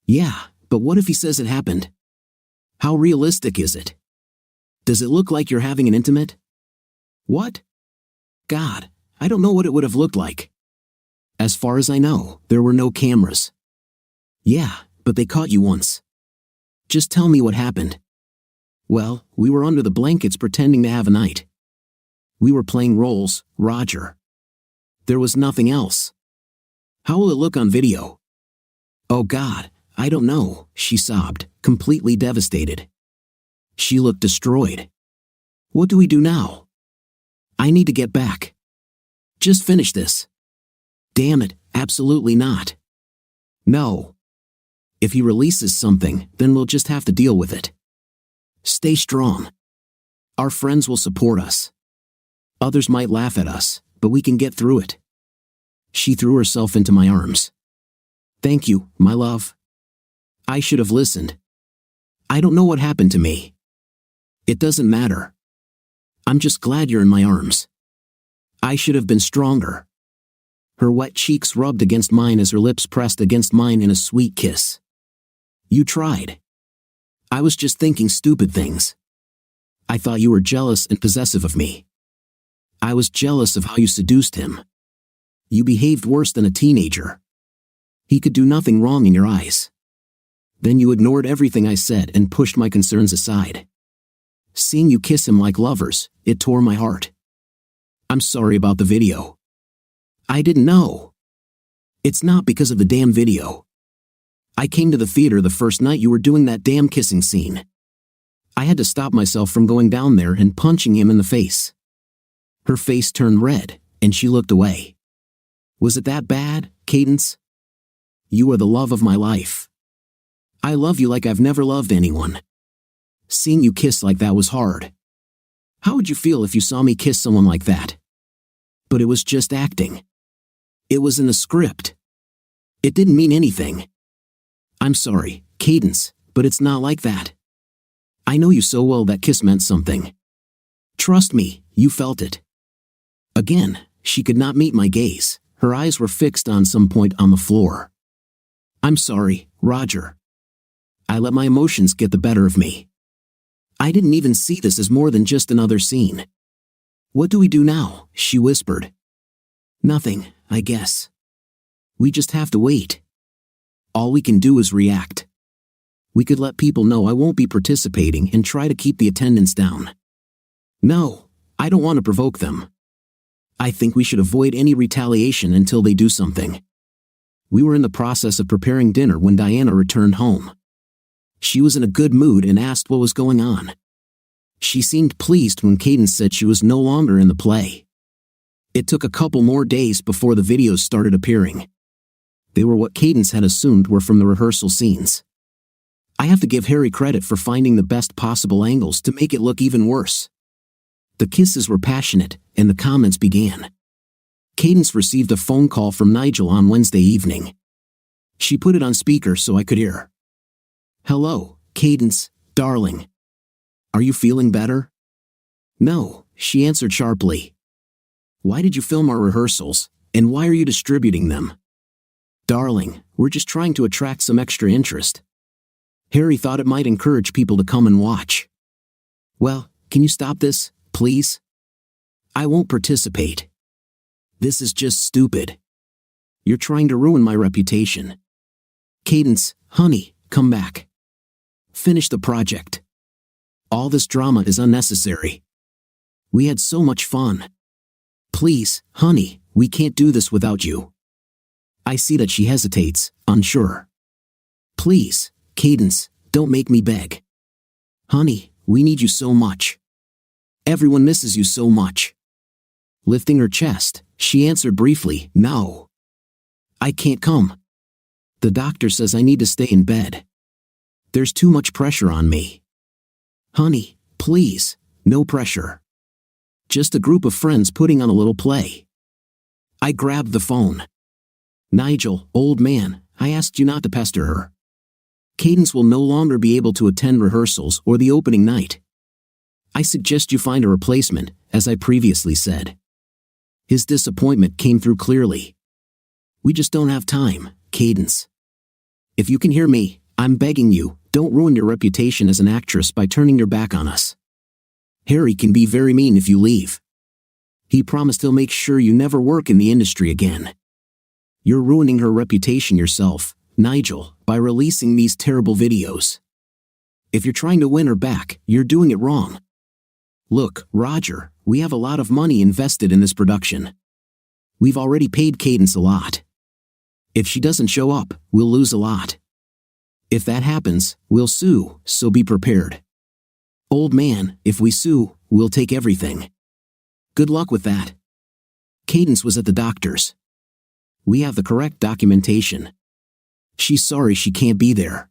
Yeah, but what if he says it happened? How realistic is it? Does it look like you're having an intimate? What? God, I don't know what it would have looked like. As far as I know, there were no cameras. Yeah, but they caught you once. Just tell me what happened. Well, we were under the blankets pretending to have a night. We were playing roles, Roger. There was nothing else. How will it look on video? Oh God, I don't know, she sobbed, completely devastated. She looked destroyed. What do we do now? I need to get back. Just finish this. Damn it, absolutely not. No. If he releases something, then we'll just have to deal with it. Stay strong. Our friends will support us. Others might laugh at us, but we can get through it. She threw herself into my arms. Thank you, my love. I should have listened. I don't know what happened to me. It doesn't matter. I'm just glad you're in my arms. I should have been stronger. Her wet cheeks rubbed against mine as her lips pressed against mine in a sweet kiss. You tried. I was just thinking stupid things. I thought you were jealous and possessive of me. I was jealous of how you seduced him. You behaved worse than a teenager. He could do nothing wrong in your eyes. Then you ignored everything I said and pushed my concerns aside. Seeing you kiss him like lovers, it tore my heart. I'm sorry about the video. I didn't know. It's not because of the damn video. I came to the theater the first night you were doing that damn kissing scene. I had to stop myself from going down there and punching him in the face. Her face turned red, and she looked away. Was it that bad, Cadence? You are the love of my life. I love you like I've never loved anyone. Seeing you kiss like that was hard. How would you feel if you saw me kiss someone like that? But it was just acting. It was in the script. It didn't mean anything. I'm sorry, Cadence, but it's not like that. I know you so well that kiss meant something. Trust me, you felt it. Again, she could not meet my gaze. Her eyes were fixed on some point on the floor. I'm sorry, Roger. I let my emotions get the better of me. I didn't even see this as more than just another scene. What do we do now? She whispered. Nothing, I guess. We just have to wait. All we can do is react. We could let people know I won't be participating and try to keep the attendance down. No, I don't want to provoke them. I think we should avoid any retaliation until they do something. We were in the process of preparing dinner when Diana returned home. She was in a good mood and asked what was going on. She seemed pleased when Cadence said she was no longer in the play. It took a couple more days before the videos started appearing. They were what Cadence had assumed were from the rehearsal scenes. I have to give Harry credit for finding the best possible angles to make it look even worse. The kisses were passionate, and the comments began. Cadence received a phone call from Nigel on Wednesday evening. She put it on speaker so I could hear. "Hello, Cadence, darling. Are you feeling better?" "No," she answered sharply. "Why did you film our rehearsals, and why are you distributing them?" "Darling, we're just trying to attract some extra interest. Harry thought it might encourage people to come and watch." "Well, can you stop this, please? I won't participate. This is just stupid. You're trying to ruin my reputation. Cadence, honey, come back. Finish the project. All this drama is unnecessary. We had so much fun. Please, honey, we can't do this without you." I see that she hesitates, unsure. "Please, Cadence, don't make me beg. Honey, we need you so much. Everyone misses you so much." Lifting her chest, she answered briefly, "No. I can't come. The doctor says I need to stay in bed. There's too much pressure on me. Honey, please, no pressure. Just a group of friends putting on a little play." I grabbed the phone. "Nigel, old man, I asked you not to pester her. Cadence will no longer be able to attend rehearsals or the opening night. I suggest you find a replacement, as I previously said." His disappointment came through clearly. "We just don't have time, Cadence. If you can hear me, I'm begging you, don't ruin your reputation as an actress by turning your back on us. Harry can be very mean if you leave. He promised he'll make sure you never work in the industry again. You're ruining her reputation yourself, Nigel, by releasing these terrible videos. If you're trying to win her back, you're doing it wrong. Look, Roger, we have a lot of money invested in this production. We've already paid Cadence a lot. If she doesn't show up, we'll lose a lot. If that happens, we'll sue, so be prepared. Old man, if we sue, we'll take everything. Good luck with that." Cadence was at the doctor's. "We have the correct documentation. She's sorry she can't be there.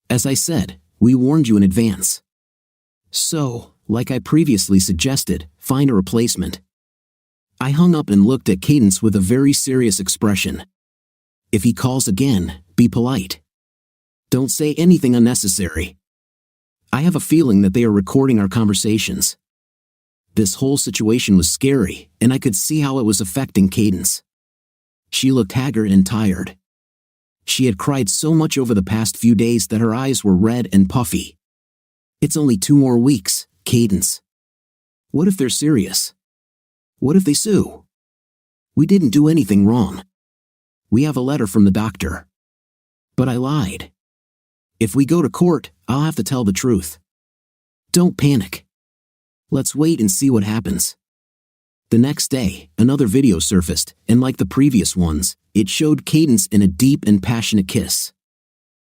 As I said, we warned you in advance. So, like I previously suggested, find a replacement." I hung up and looked at Cadence with a very serious expression. "If he calls again, be polite. Don't say anything unnecessary. I have a feeling that they are recording our conversations." This whole situation was scary, and I could see how it was affecting Cadence. She looked haggard and tired. She had cried so much over the past few days that her eyes were red and puffy. "It's only 2 more weeks, Cadence. What if they're serious? What if they sue? We didn't do anything wrong. We have a letter from the doctor." But I lied. "If we go to court, I'll have to tell the truth. Don't panic. Let's wait and see what happens." The next day, another video surfaced, and like the previous ones, it showed Cadence in a deep and passionate kiss.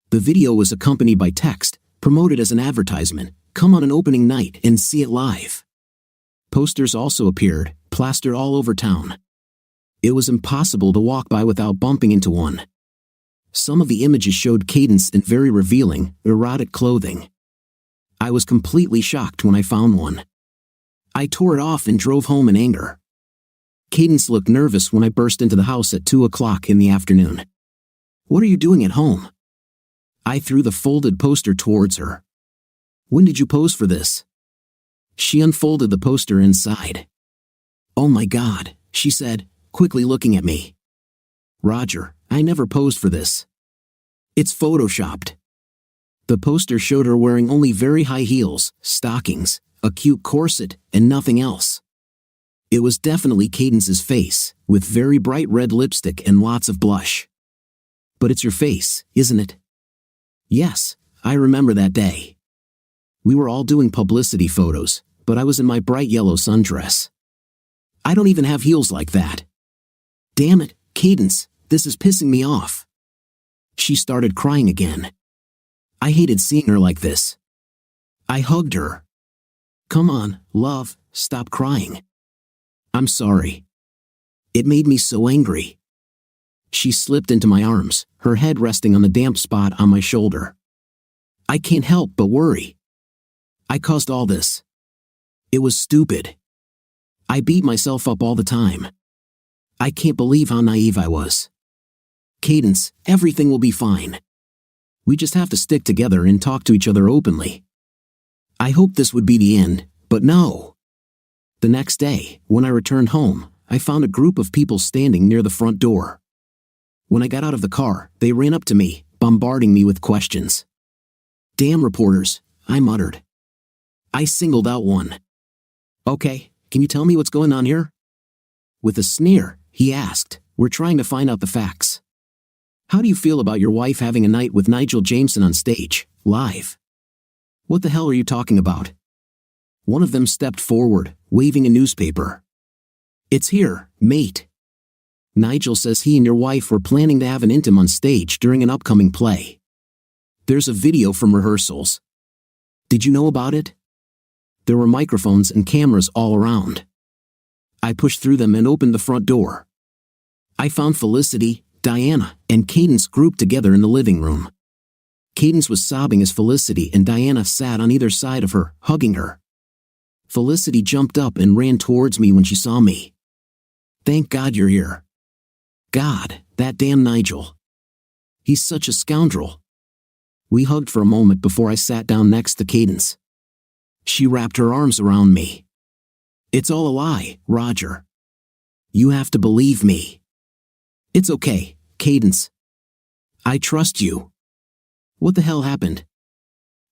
The video was accompanied by text, promoted as an advertisement, "Come on an opening night and see it live." Posters also appeared, plastered all over town. It was impossible to walk by without bumping into one. Some of the images showed Cadence in very revealing, erotic clothing. I was completely shocked when I found one. I tore it off and drove home in anger. Cadence looked nervous when I burst into the house at 2 o'clock in the afternoon. "What are you doing at home?" I threw the folded poster towards her. "When did you pose for this?" She unfolded the poster inside. "Oh my God," she said, quickly looking at me. "Roger, I never posed for this. It's photoshopped." The poster showed her wearing only very high heels, stockings, a cute corset, and nothing else. It was definitely Cadence's face, with very bright red lipstick and lots of blush. "But it's your face, isn't it?" "Yes, I remember that day. We were all doing publicity photos, but I was in my bright yellow sundress. I don't even have heels like that. Damn it, Cadence, this is pissing me off." She started crying again. I hated seeing her like this. I hugged her. "Come on, love, stop crying. I'm sorry. It made me so angry. She slipped into my arms, her head resting on the damp spot on my shoulder. I can't help but worry. I caused all this. It was stupid. I beat myself up all the time. I can't believe how naive I was. Cadence, everything will be fine. We just have to stick together and talk to each other openly. I hoped this would be the end, but no. The next day, when I returned home, I found a group of people standing near the front door. When I got out of the car, they ran up to me, bombarding me with questions. "Damn reporters," I muttered. I singled out one. "Okay, can you tell me what's going on here?" With a sneer, he asked, "We're trying to find out the facts. How do you feel about your wife having a night with Nigel Jameson on stage, live?" "What the hell are you talking about?" One of them stepped forward, waving a newspaper. "It's here, mate. Nigel says he and your wife were planning to have an intim on stage during an upcoming play. There's a video from rehearsals. Did you know about it?" There were microphones and cameras all around. I pushed through them and opened the front door. I found Felicity, Diana, and Cadence grouped together in the living room. Cadence was sobbing as Felicity and Diana sat on either side of her, hugging her. Felicity jumped up and ran towards me when she saw me. "Thank God you're here. God, that damn Nigel. He's such a scoundrel." We hugged for a moment before I sat down next to Cadence. She wrapped her arms around me. "It's all a lie, Roger. You have to believe me." "It's okay, Cadence. I trust you." "What the hell happened?"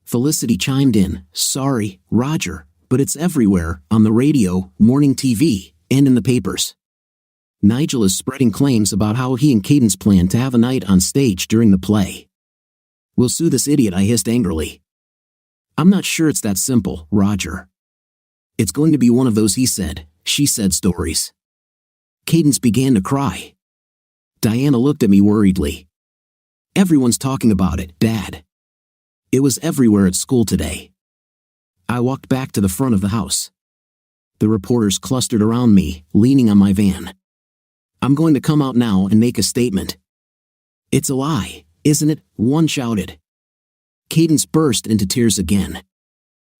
Felicity chimed in, "Sorry, Roger, but it's everywhere, on the radio, morning TV, and in the papers. Nigel is spreading claims about how he and Cadence plan to have a night on stage during the play. We'll sue this idiot," I hissed angrily. "I'm not sure it's that simple, Roger. It's going to be one of those he said, she said stories." Cadence began to cry. Diana looked at me worriedly. "Everyone's talking about it, Dad. It was everywhere at school today." I walked back to the front of the house. The reporters clustered around me, leaning on my van. "I'm going to come out now and make a statement." "It's a lie, isn't it?" one shouted. Cadence burst into tears again.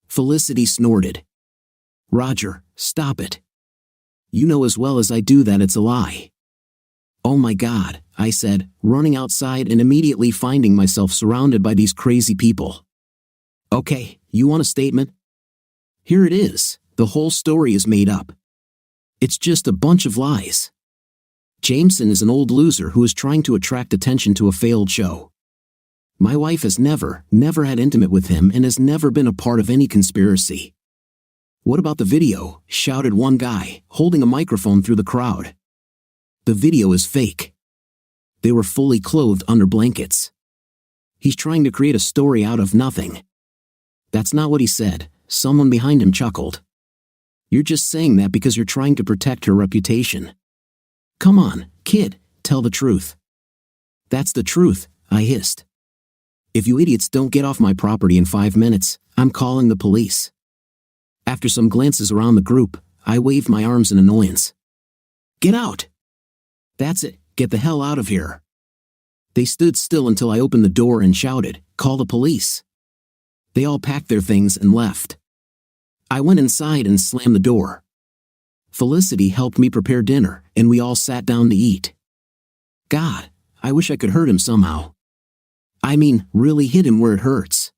Felicity snorted. "Roger, stop it. You know as well as I do that it's a lie." "Oh my God," I said, running outside and immediately finding myself surrounded by these crazy people. "Okay, you want a statement? Here it is. The whole story is made up. It's just a bunch of lies. Jameson is an old loser who is trying to attract attention to a failed show. My wife has never had intimate with him and has never been a part of any conspiracy." "What about the video?" shouted one guy, holding a microphone through the crowd. "The video is fake. They were fully clothed under blankets. He's trying to create a story out of nothing." "That's not what he said," someone behind him chuckled. "You're just saying that because you're trying to protect her reputation. Come on, kid, tell the truth." "That's the truth," I hissed. "If you idiots don't get off my property in 5 minutes, I'm calling the police." After some glances around the group, I waved my arms in annoyance. "Get out! That's it, get the hell out of here." They stood still until I opened the door and shouted, "Call the police." They all packed their things and left. I went inside and slammed the door. Felicity helped me prepare dinner, and we all sat down to eat. God, I wish I could hurt him somehow. I mean, really hit him where it hurts.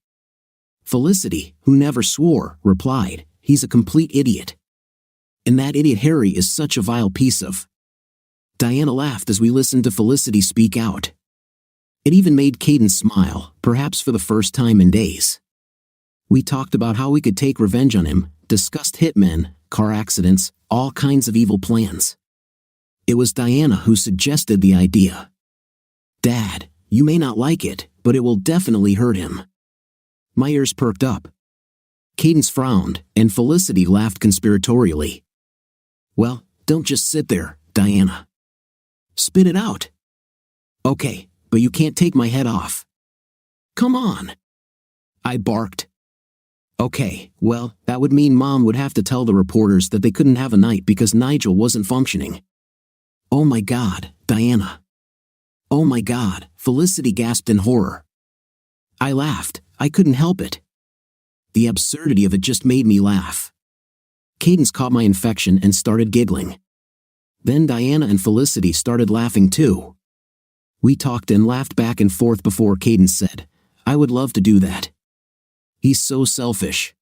Felicity, who never swore, replied, "He's a complete idiot. And that idiot Harry is such a vile piece of..." Diana laughed as we listened to Felicity speak out. It even made Cadence smile, perhaps for the first time in days. We talked about how we could take revenge on him, discussed hitmen, car accidents, all kinds of evil plans. It was Diana who suggested the idea. "Dad, you may not like it, but it will definitely hurt him." My ears perked up. Cadence frowned, and Felicity laughed conspiratorially. "Well, don't just sit there, Diana. Spit it out." "Okay, but you can't take my head off." "Come on," I barked. "Okay, well, that would mean Mom would have to tell the reporters that they couldn't have a night because Nigel wasn't functioning." "Oh my God, Diana." "Oh my God," Felicity gasped in horror. I laughed. I couldn't help it. The absurdity of it just made me laugh. Cadence caught my infection and started giggling. Then Diana and Felicity started laughing too. We talked and laughed back and forth before Cadence said, "I would love to do that. He's so selfish.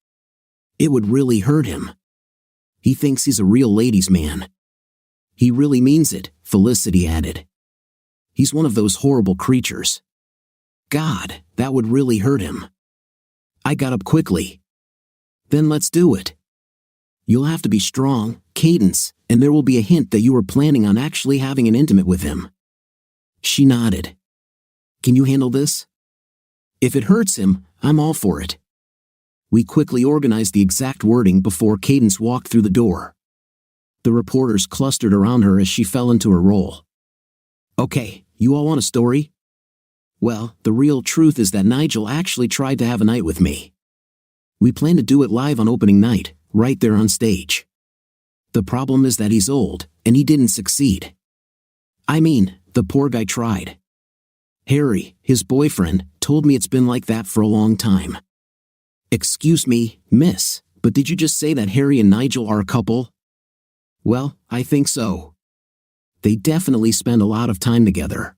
It would really hurt him. He thinks he's a real ladies' man." "He really means it," Felicity added. "He's one of those horrible creatures. God, that would really hurt him." I got up quickly. "Then let's do it. You'll have to be strong, Cadence, and there will be a hint that you were planning on actually having an intimate with him." She nodded. "Can you handle this?" "If it hurts him, I'm all for it." We quickly organized the exact wording before Cadence walked through the door. The reporters clustered around her as she fell into her role. "Okay, you all want a story?" "Well, the real truth is that Nigel actually tried to have a night with me. We planned to do it live on opening night, right there on stage. The problem is that he's old, and he didn't succeed. I mean, the poor guy tried. Harry, his boyfriend, told me it's been like that for a long time." "Excuse me, miss, but did you just say that Harry and Nigel are a couple?" "Well, I think so. They definitely spend a lot of time together."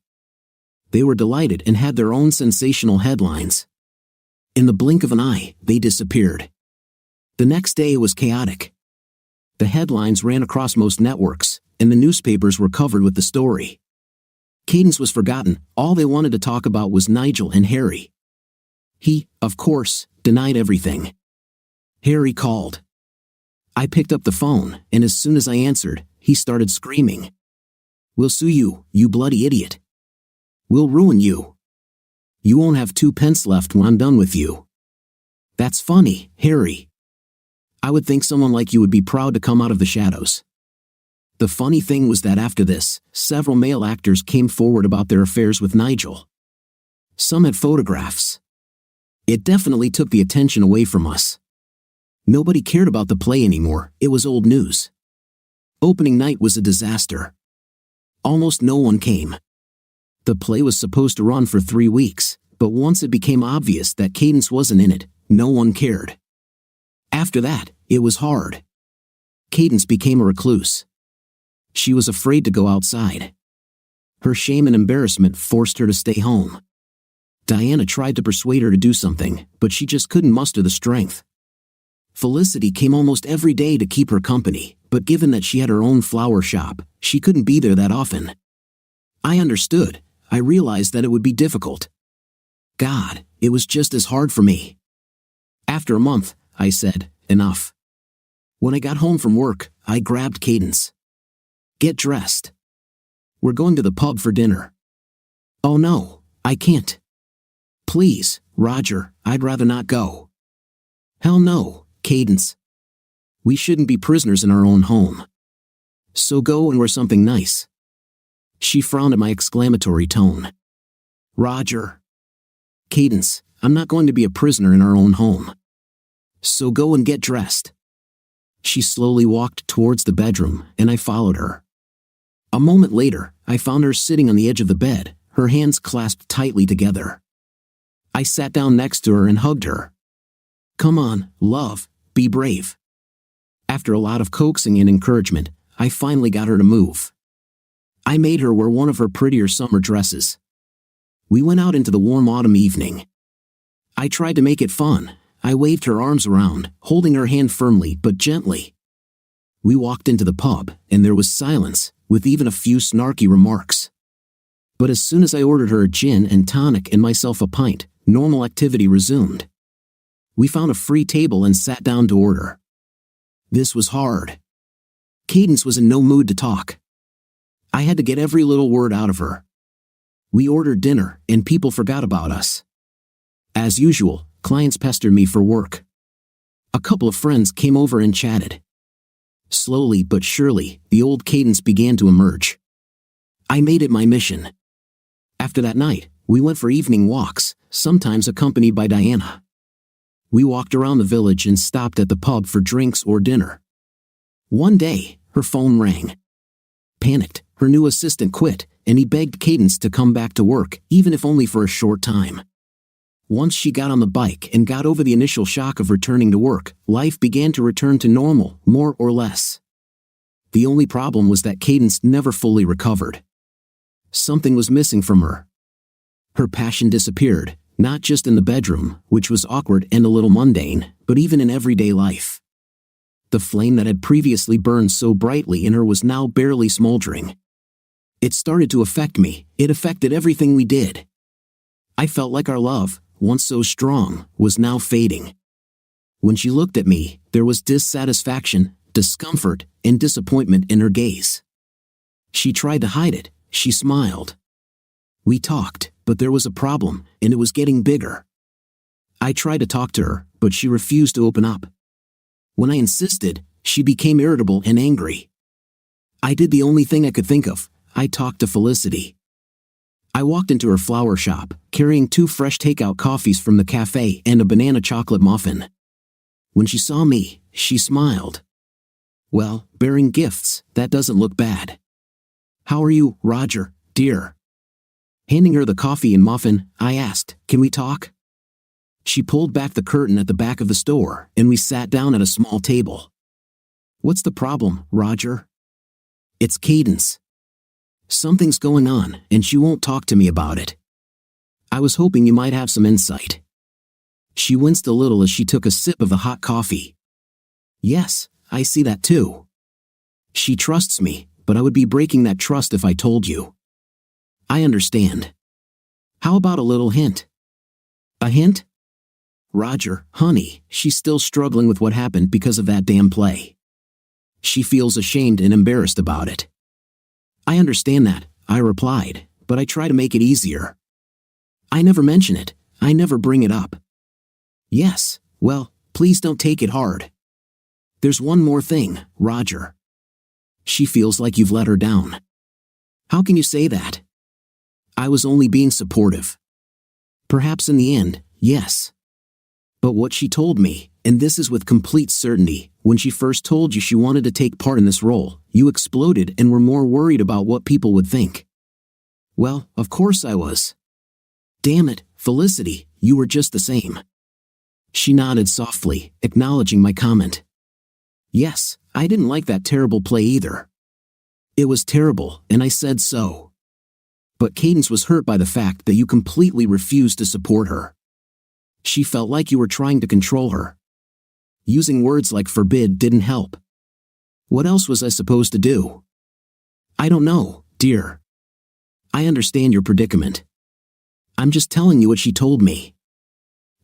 They were delighted and had their own sensational headlines. In the blink of an eye, they disappeared. The next day was chaotic. The headlines ran across most networks, and the newspapers were covered with the story. Cadence was forgotten. All they wanted to talk about was Nigel and Harry. He, of course, denied everything. Harry called. I picked up the phone, and as soon as I answered, he started screaming. "We'll sue you, you bloody idiot. We'll ruin you. You won't have 2 pence left when I'm done with you." "That's funny, Harry. I would think someone like you would be proud to come out of the shadows." The funny thing was that after this, several male actors came forward about their affairs with Nigel. Some had photographs. It definitely took the attention away from us. Nobody cared about the play anymore. It was old news. Opening night was a disaster. Almost no one came. The play was supposed to run for 3 weeks, but once it became obvious that Cadence wasn't in it, no one cared. After that, it was hard. Cadence became a recluse. She was afraid to go outside. Her shame and embarrassment forced her to stay home. Diana tried to persuade her to do something, but she just couldn't muster the strength. Felicity came almost every day to keep her company, but given that she had her own flower shop, she couldn't be there that often. I understood. I realized that it would be difficult. God, it was just as hard for me. After a month, I said, enough. When I got home from work, I grabbed Cadence. "Get dressed. We're going to the pub for dinner." "Oh no, I can't." "Please, Roger, I'd rather not go." "Hell no, Cadence. We shouldn't be prisoners in our own home. So go and wear something nice." She frowned at my exclamatory tone. "Roger." "Cadence, I'm not going to be a prisoner in our own home. So go and get dressed." She slowly walked towards the bedroom, and I followed her. A moment later, I found her sitting on the edge of the bed, her hands clasped tightly together. I sat down next to her and hugged her. "Come on, love, be brave." After a lot of coaxing and encouragement, I finally got her to move. I made her wear one of her prettier summer dresses. We went out into the warm autumn evening. I tried to make it fun. I waved her arms around, holding her hand firmly but gently. We walked into the pub, and there was silence, with even a few snarky remarks. But as soon as I ordered her a gin and tonic and myself a pint, normal activity resumed. We found a free table and sat down to order. This was hard. Cadence was in no mood to talk. I had to get every little word out of her. We ordered dinner, and people forgot about us. As usual, clients pestered me for work. A couple of friends came over and chatted. Slowly but surely, the old Cadence began to emerge. I made it my mission. After that night, we went for evening walks, sometimes accompanied by Diana. We walked around the village and stopped at the pub for drinks or dinner. One day, her phone rang. Panicked, Her new assistant quit, and he begged Cadence to come back to work, even if only for a short time. Once she got on the bike and got over the initial shock of returning to work, life began to return to normal, more or less. The only problem was that Cadence never fully recovered. Something was missing from her. Her passion disappeared, not just in the bedroom, which was awkward and a little mundane, but even in everyday life. The flame that had previously burned so brightly in her was now barely smoldering. It started to affect me. It affected everything we did. I felt like our love, once so strong, was now fading. When she looked at me, there was dissatisfaction, discomfort, and disappointment in her gaze. She tried to hide it. She smiled. We talked, but there was a problem, and it was getting bigger. I tried to talk to her, but she refused to open up. When I insisted, she became irritable and angry. I did the only thing I could think of. I talked to Felicity. I walked into her flower shop, carrying 2 fresh takeout coffees from the cafe and a banana chocolate muffin. When she saw me, she smiled. Well, bearing gifts, that doesn't look bad. How are you, Roger, dear? Handing her the coffee and muffin, I asked, can we talk? She pulled back the curtain at the back of the store, and we sat down at a small table. What's the problem, Roger? It's Cadence. Something's going on, and she won't talk to me about it. I was hoping you might have some insight. She winced a little as she took a sip of the hot coffee. Yes, I see that too. She trusts me, but I would be breaking that trust if I told you. I understand. How about a little hint? A hint? Roger, honey, she's still struggling with what happened because of that damn play. She feels ashamed and embarrassed about it. I understand that, I replied, but I try to make it easier. I never mention it. I never bring it up. Yes, well, please don't take it hard. There's one more thing, Roger. She feels like you've let her down. How can you say that? I was only being supportive. Perhaps in the end, yes. But what she told me, and this is with complete certainty, when she first told you she wanted to take part in this role, you exploded and were more worried about what people would think. Well, of course I was. Damn it, Felicity, you were just the same. She nodded softly, acknowledging my comment. Yes, I didn't like that terrible play either. It was terrible, and I said so. But Cadence was hurt by the fact that you completely refused to support her. She felt like you were trying to control her. Using words like forbid didn't help. What else was I supposed to do? I don't know, dear. I understand your predicament. I'm just telling you what she told me.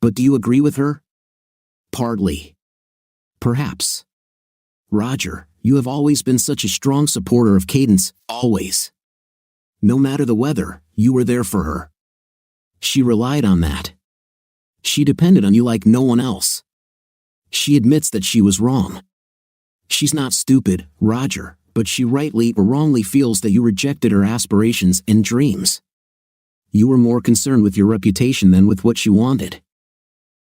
But do you agree with her? Partly. Perhaps. Roger, you have always been such a strong supporter of Cadence, always. No matter the weather, you were there for her. She relied on that. She depended on you like no one else. She admits that she was wrong. She's not stupid, Roger, but she rightly or wrongly feels that you rejected her aspirations and dreams. You were more concerned with your reputation than with what she wanted.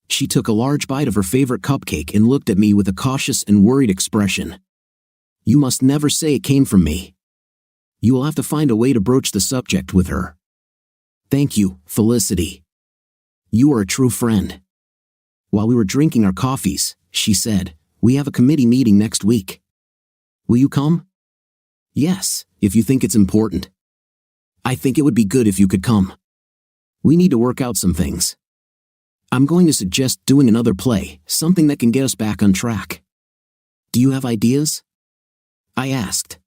She took a large bite of her favorite cupcake and looked at me with a cautious and worried expression. You must never say it came from me. You will have to find a way to broach the subject with her. Thank you, Felicity. You are a true friend. While we were drinking our coffees, she said, we have a committee meeting next week. Will you come? Yes, if you think it's important. I think it would be good if you could come. We need to work out some things. I'm going to suggest doing another play, something that can get us back on track. Do you have ideas? I asked.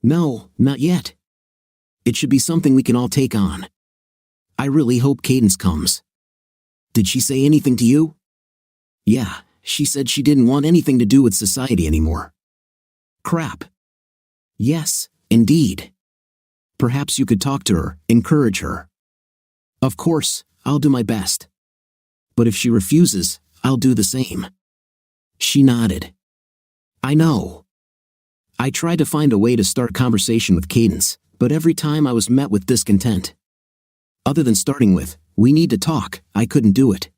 No, not yet. It should be something we can all take on. I really hope Cadence comes. Did she say anything to you? Yeah, she said she didn't want anything to do with society anymore. Crap. Yes, indeed. Perhaps you could talk to her, encourage her. Of course, I'll do my best. But if she refuses, I'll do the same. She nodded. I know. I tried to find a way to start conversation with Cadence, but every time I was met with discontent. Other than starting with, we need to talk, I couldn't do it.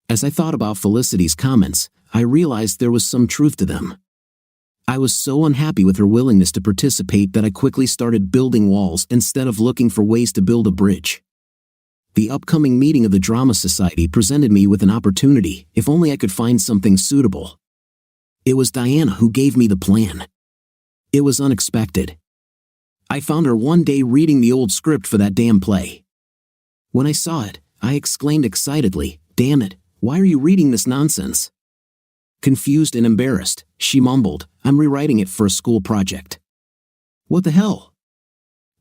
As I thought about Felicity's comments, I realized there was some truth to them. I was so unhappy with her willingness to participate that I quickly started building walls instead of looking for ways to build a bridge. The upcoming meeting of the Drama Society presented me with an opportunity, if only I could find something suitable. It was Diana who gave me the plan. It was unexpected. I found her one day reading the old script for that damn play. When I saw it, I exclaimed excitedly, "Damn it, why are you reading this nonsense?" Confused and embarrassed, she mumbled, "I'm rewriting it for a school project." What the hell?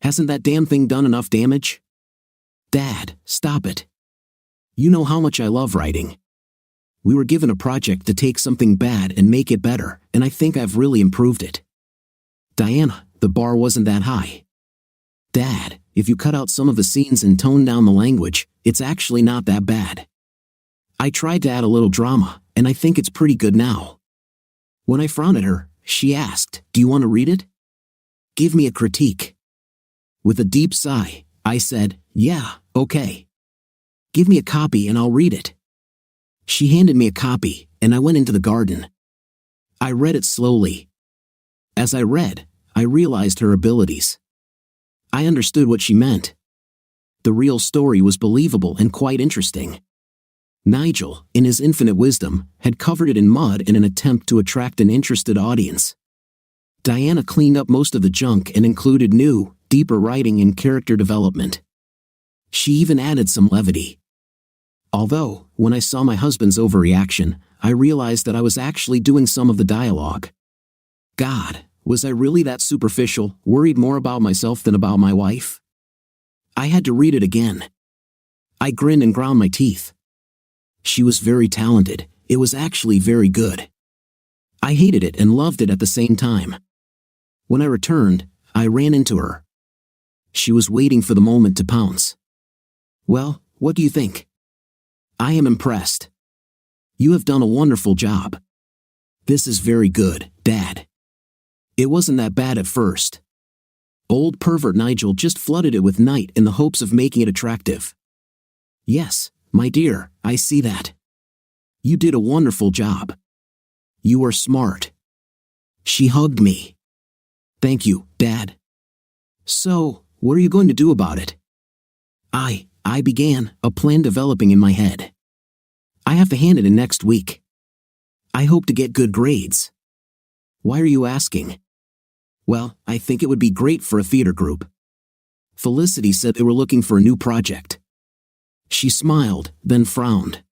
Hasn't that damn thing done enough damage? Dad, stop it. You know how much I love writing. We were given a project to take something bad and make it better, and I think I've really improved it. Diana, the bar wasn't that high. Dad, if you cut out some of the scenes and tone down the language, it's actually not that bad. I tried to add a little drama, and I think it's pretty good now. When I frowned at her, she asked, "Do you want to read it? Give me a critique." With a deep sigh, I said, "Yeah, okay. Give me a copy and I'll read it." She handed me a copy, and I went into the garden. I read it slowly. As I read, I realized her abilities. I understood what she meant. The real story was believable and quite interesting. Nigel, in his infinite wisdom, had covered it in mud in an attempt to attract an interested audience. Diana cleaned up most of the junk and included new, deeper writing and character development. She even added some levity. Although, when I saw my husband's overreaction, I realized that I was actually doing some of the dialogue. God, was I really that superficial, worried more about myself than about my wife? I had to read it again. I grinned and ground my teeth. She was very talented. It was actually very good. I hated it and loved it at the same time. When I returned, I ran into her. She was waiting for the moment to pounce. "Well, what do you think?" "I am impressed. You have done a wonderful job. This is very good, Dad. It wasn't that bad at first. Old pervert Nigel just flooded it with night in the hopes of making it attractive." "Yes, my dear, I see that. You did a wonderful job. You are smart." She hugged me. "Thank you, Dad." "So, what are you going to do about it?" I began, a plan developing in my head. "I have to hand it in next week. I hope to get good grades." "Why are you asking?" "Well, I think it would be great for a theater group. Felicity said they were looking for a new project." She smiled, then frowned.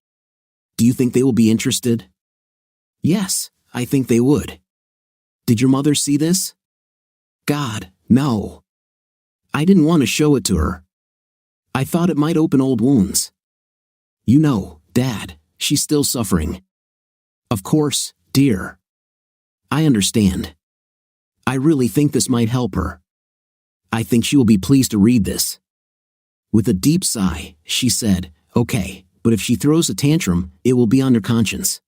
"Do you think they will be interested?" "Yes, I think they would." "Did your mother see this?" "God, no. I didn't want to show it to her. I thought it might open old wounds. You know, Dad, she's still suffering." "Of course, dear. I understand. I really think this might help her. I think she will be pleased to read this." With a deep sigh, she said, "Okay, but if she throws a tantrum, it will be on her conscience.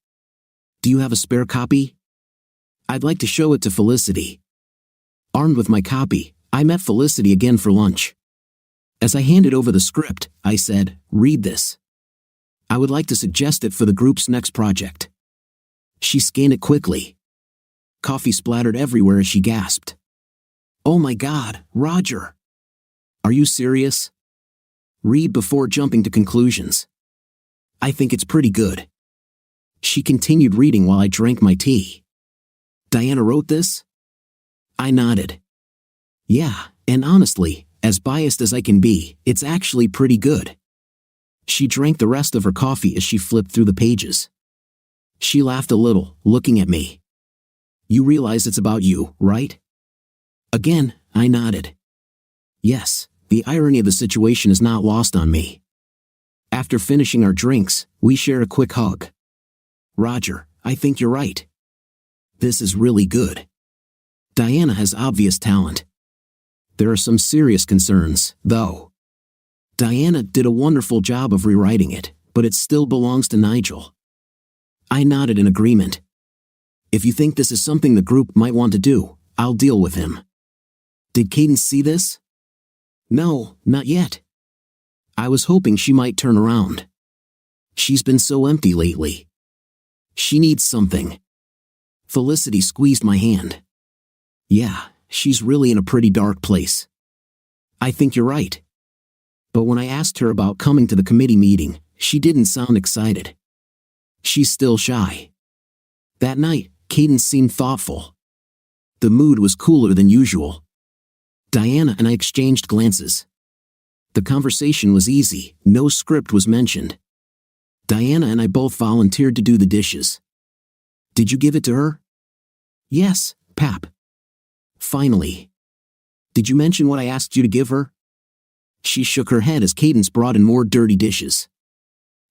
Do you have a spare copy? I'd like to show it to Felicity." Armed with my copy, I met Felicity again for lunch. As I handed over the script, I said, "Read this. I would like to suggest it for the group's next project." She scanned it quickly. Coffee splattered everywhere as she gasped. "Oh my God, Roger. Are you serious? Read before jumping to conclusions. I think it's pretty good." She continued reading while I drank my tea. "Diana wrote this?" I nodded. "Yeah, and honestly, as biased as I can be, it's actually pretty good." She drank the rest of her coffee as she flipped through the pages. She laughed a little, looking at me. "You realize it's about you, right?" Again, I nodded. Yes, the irony of the situation is not lost on me. After finishing our drinks, we shared a quick hug. "Roger, I think you're right. This is really good. Diana has obvious talent. There are some serious concerns, though. Diana did a wonderful job of rewriting it, but it still belongs to Nigel." I nodded in agreement. "If you think this is something the group might want to do, I'll deal with him." "Did Cadence see this?" "No, not yet. I was hoping she might turn around. She's been so empty lately. She needs something." Felicity squeezed my hand. Yeah, she's really in a pretty dark place. I think you're right. But when I asked her about coming to the committee meeting, she didn't sound excited. She's still shy. That night, Cadence seemed thoughtful. The mood was cooler than usual. Diana and I exchanged glances. The conversation was easy, no script was mentioned. Diana and I both volunteered to do the dishes. Did you give it to her? Yes, Pap. Finally. Did you mention what I asked you to give her? She shook her head as Cadence brought in more dirty dishes.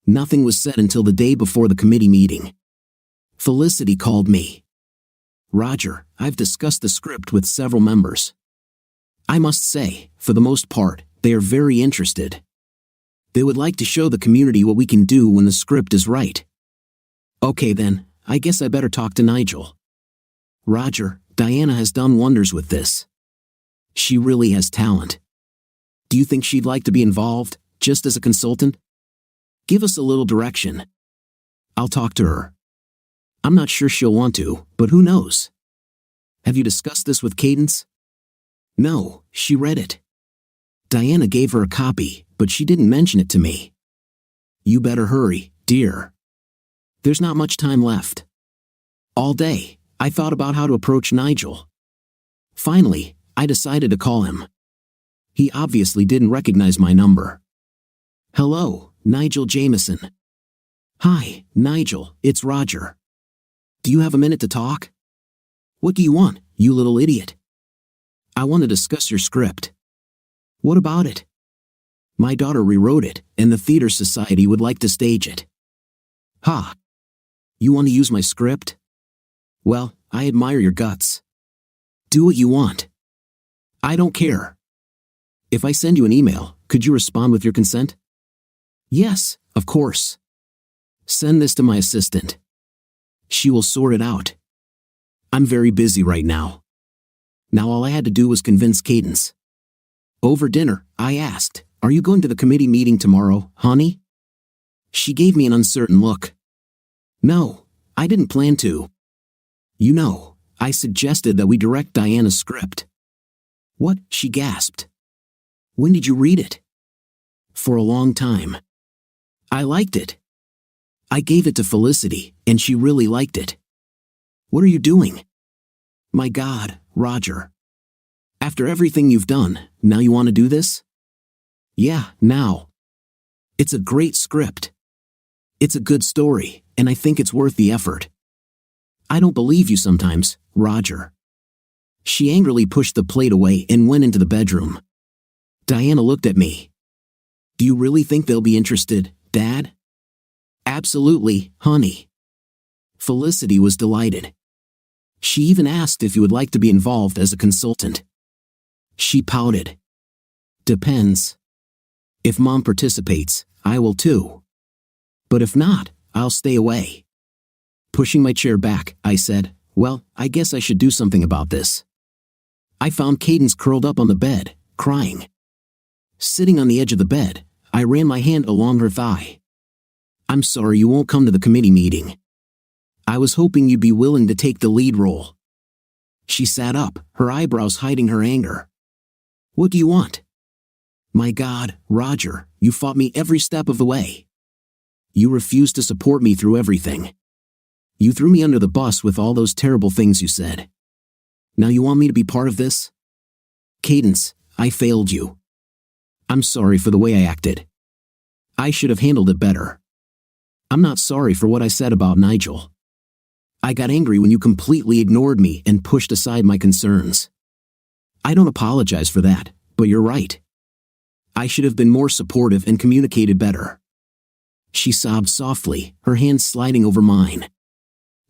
Nothing was said until the day before the committee meeting. Felicity called me. Roger, I've discussed the script with several members. I must say, for the most part, they are very interested. They would like to show the community what we can do when the script is right. Okay then, I guess I better talk to Nigel. Roger, Diana has done wonders with this. She really has talent. Do you think she'd like to be involved, just as a consultant? Give us a little direction. I'll talk to her. I'm not sure she'll want to, but who knows? Have you discussed this with Cadence? No, she read it. Diana gave her a copy, but she didn't mention it to me. You better hurry, dear. There's not much time left. All day, I thought about how to approach Nigel. Finally, I decided to call him. He obviously didn't recognize my number. Hello, Nigel Jameson. Hi, Nigel, it's Roger. Do you have a minute to talk? What do you want, you little idiot? I want to discuss your script. What about it? My daughter rewrote it, and the theater society would like to stage it. Ha! You want to use my script? Well, I admire your guts. Do what you want. I don't care. If I send you an email, could you respond with your consent? Yes, of course. Send this to my assistant. She will sort it out. I'm very busy right now. Now all I had to do was convince Cadence. Over dinner, I asked, "Are you going to the committee meeting tomorrow, honey?" She gave me an uncertain look. No, I didn't plan to. You know, I suggested that we direct Diana's script. What? She gasped. When did you read it? For a long time. I liked it. I gave it to Felicity, and she really liked it. What are you doing? My God, Roger. After everything you've done, now you want to do this? Yeah, now. It's a great script. It's a good story, and I think it's worth the effort. I don't believe you sometimes, Roger. She angrily pushed the plate away and went into the bedroom. Diana looked at me. Do you really think they'll be interested, Dad? Absolutely, honey. Felicity was delighted. She even asked if you would like to be involved as a consultant. She pouted. Depends. If Mom participates, I will too. But if not, I'll stay away. Pushing my chair back, I said, well, I guess I should do something about this. I found Cadence curled up on the bed, crying. Sitting on the edge of the bed, I ran my hand along her thigh. I'm sorry you won't come to the committee meeting. I was hoping you'd be willing to take the lead role. She sat up, her eyebrows hiding her anger. What do you want? My God, Roger, you fought me every step of the way. You refused to support me through everything. You threw me under the bus with all those terrible things you said. Now you want me to be part of this? Cadence, I failed you. I'm sorry for the way I acted. I should have handled it better. I'm not sorry for what I said about Nigel. I got angry when you completely ignored me and pushed aside my concerns. I don't apologize for that, but you're right. I should have been more supportive and communicated better. She sobbed softly, her hands sliding over mine.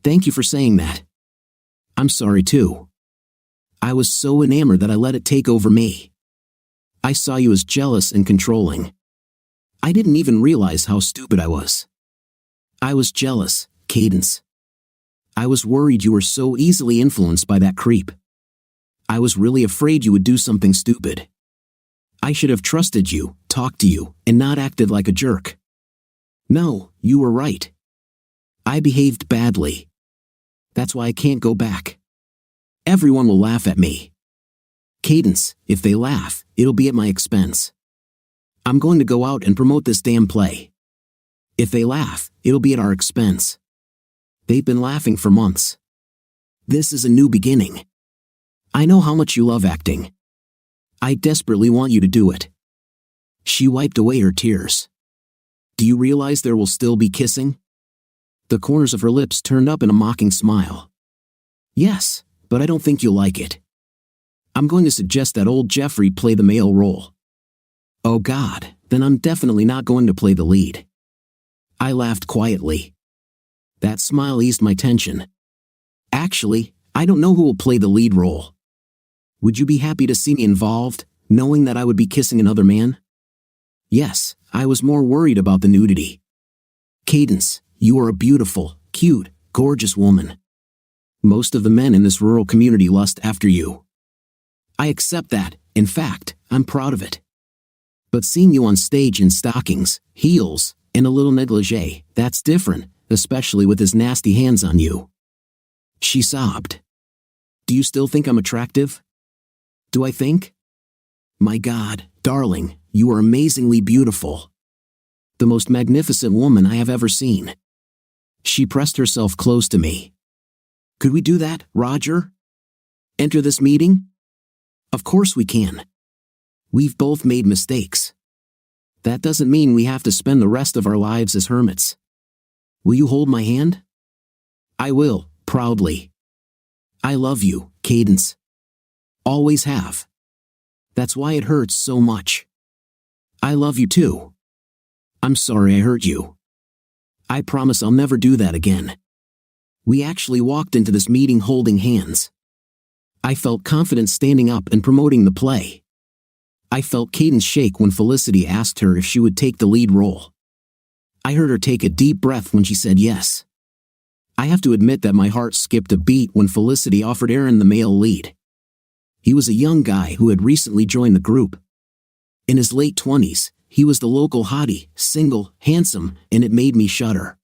Thank you for saying that. I'm sorry too. I was so enamored that I let it take over me. I saw you as jealous and controlling. I didn't even realize how stupid I was. I was jealous, Cadence. I was worried you were so easily influenced by that creep. I was really afraid you would do something stupid. I should have trusted you, talked to you, and not acted like a jerk. No, you were right. I behaved badly. That's why I can't go back. Everyone will laugh at me. Cadence, if they laugh, it'll be at my expense. I'm going to go out and promote this damn play. If they laugh, it'll be at our expense. They've been laughing for months. This is a new beginning. I know how much you love acting. I desperately want you to do it. She wiped away her tears. Do you realize there will still be kissing? The corners of her lips turned up in a mocking smile. Yes, but I don't think you'll like it. I'm going to suggest that old Jeffrey play the male role. Oh God, then I'm definitely not going to play the lead. I laughed quietly. That smile eased my tension. Actually, I don't know who will play the lead role. Would you be happy to see me involved, knowing that I would be kissing another man? Yes, I was more worried about the nudity. Cadence, you are a beautiful, cute, gorgeous woman. Most of the men in this rural community lust after you. I accept that, in fact, I'm proud of it. But seeing you on stage in stockings, heels, and a little negligee, that's different, especially with his nasty hands on you. She sobbed. Do you still think I'm attractive? Do I think? My God, darling, you are amazingly beautiful. The most magnificent woman I have ever seen. She pressed herself close to me. Could we do that, Roger? Enter this meeting? Of course we can. We've both made mistakes. That doesn't mean we have to spend the rest of our lives as hermits. Will you hold my hand? I will, proudly. I love you, Cadence. Always have. That's why it hurts so much. I love you too. I'm sorry I hurt you. I promise I'll never do that again. We actually walked into this meeting holding hands. I felt confident standing up and promoting the play. I felt Cadence shake when Felicity asked her if she would take the lead role. I heard her take a deep breath when she said yes. I have to admit that my heart skipped a beat when Felicity offered Aaron the male lead. He was a young guy who had recently joined the group. In his late 20s, he was the local hottie, single, handsome, and it made me shudder.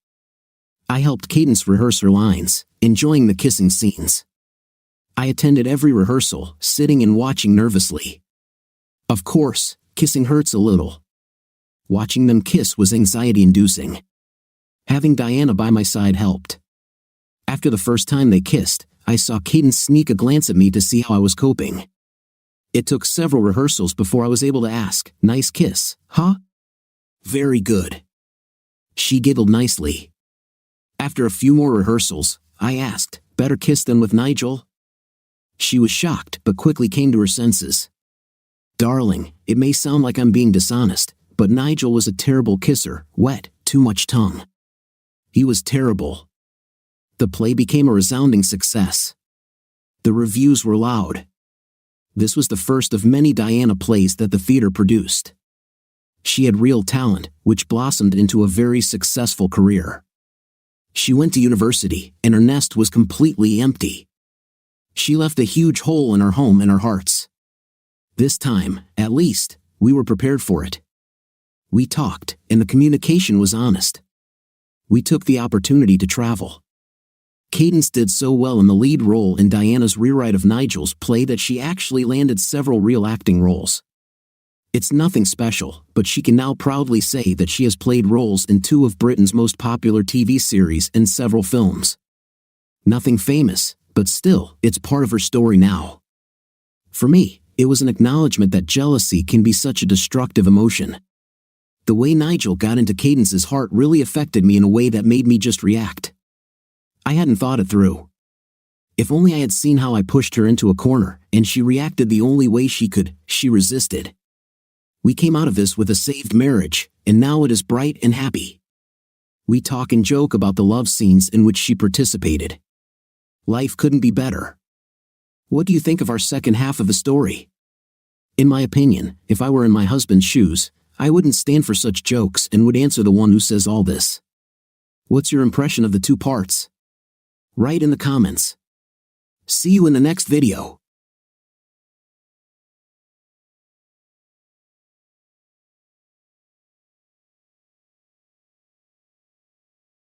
I helped Cadence rehearse her lines, enjoying the kissing scenes. I attended every rehearsal, sitting and watching nervously. Of course, kissing hurts a little. Watching them kiss was anxiety-inducing. Having Diana by my side helped. After the first time they kissed, I saw Cadence sneak a glance at me to see how I was coping. It took several rehearsals before I was able to ask, "Nice kiss, huh?" "Very good." She giggled nicely. After a few more rehearsals, I asked, "Better kiss than with Nigel?" She was shocked but quickly came to her senses. "Darling, it may sound like I'm being dishonest, but Nigel was a terrible kisser, wet, too much tongue. He was terrible." The play became a resounding success. The reviews were loud. This was the first of many Diana plays that the theater produced. She had real talent, which blossomed into a very successful career. She went to university, and her nest was completely empty. She left a huge hole in our home and our hearts. This time, at least, we were prepared for it. We talked, and the communication was honest. We took the opportunity to travel. Cadence did so well in the lead role in Diana's rewrite of Nigel's play that she actually landed several real acting roles. It's nothing special, but she can now proudly say that she has played roles in 2 of Britain's most popular TV series and several films. Nothing famous, but still, it's part of her story now. For me, it was an acknowledgement that jealousy can be such a destructive emotion. The way Nigel got into Cadence's heart really affected me in a way that made me just react. I hadn't thought it through. If only I had seen how I pushed her into a corner, and she reacted the only way she could, she resisted. We came out of this with a saved marriage, and now it is bright and happy. We talk and joke about the love scenes in which she participated. Life couldn't be better. What do you think of our second half of the story? In my opinion, if I were in my husband's shoes, I wouldn't stand for such jokes and would answer the one who says all this. What's your impression of the 2 parts? Write in the comments. See you in the next video.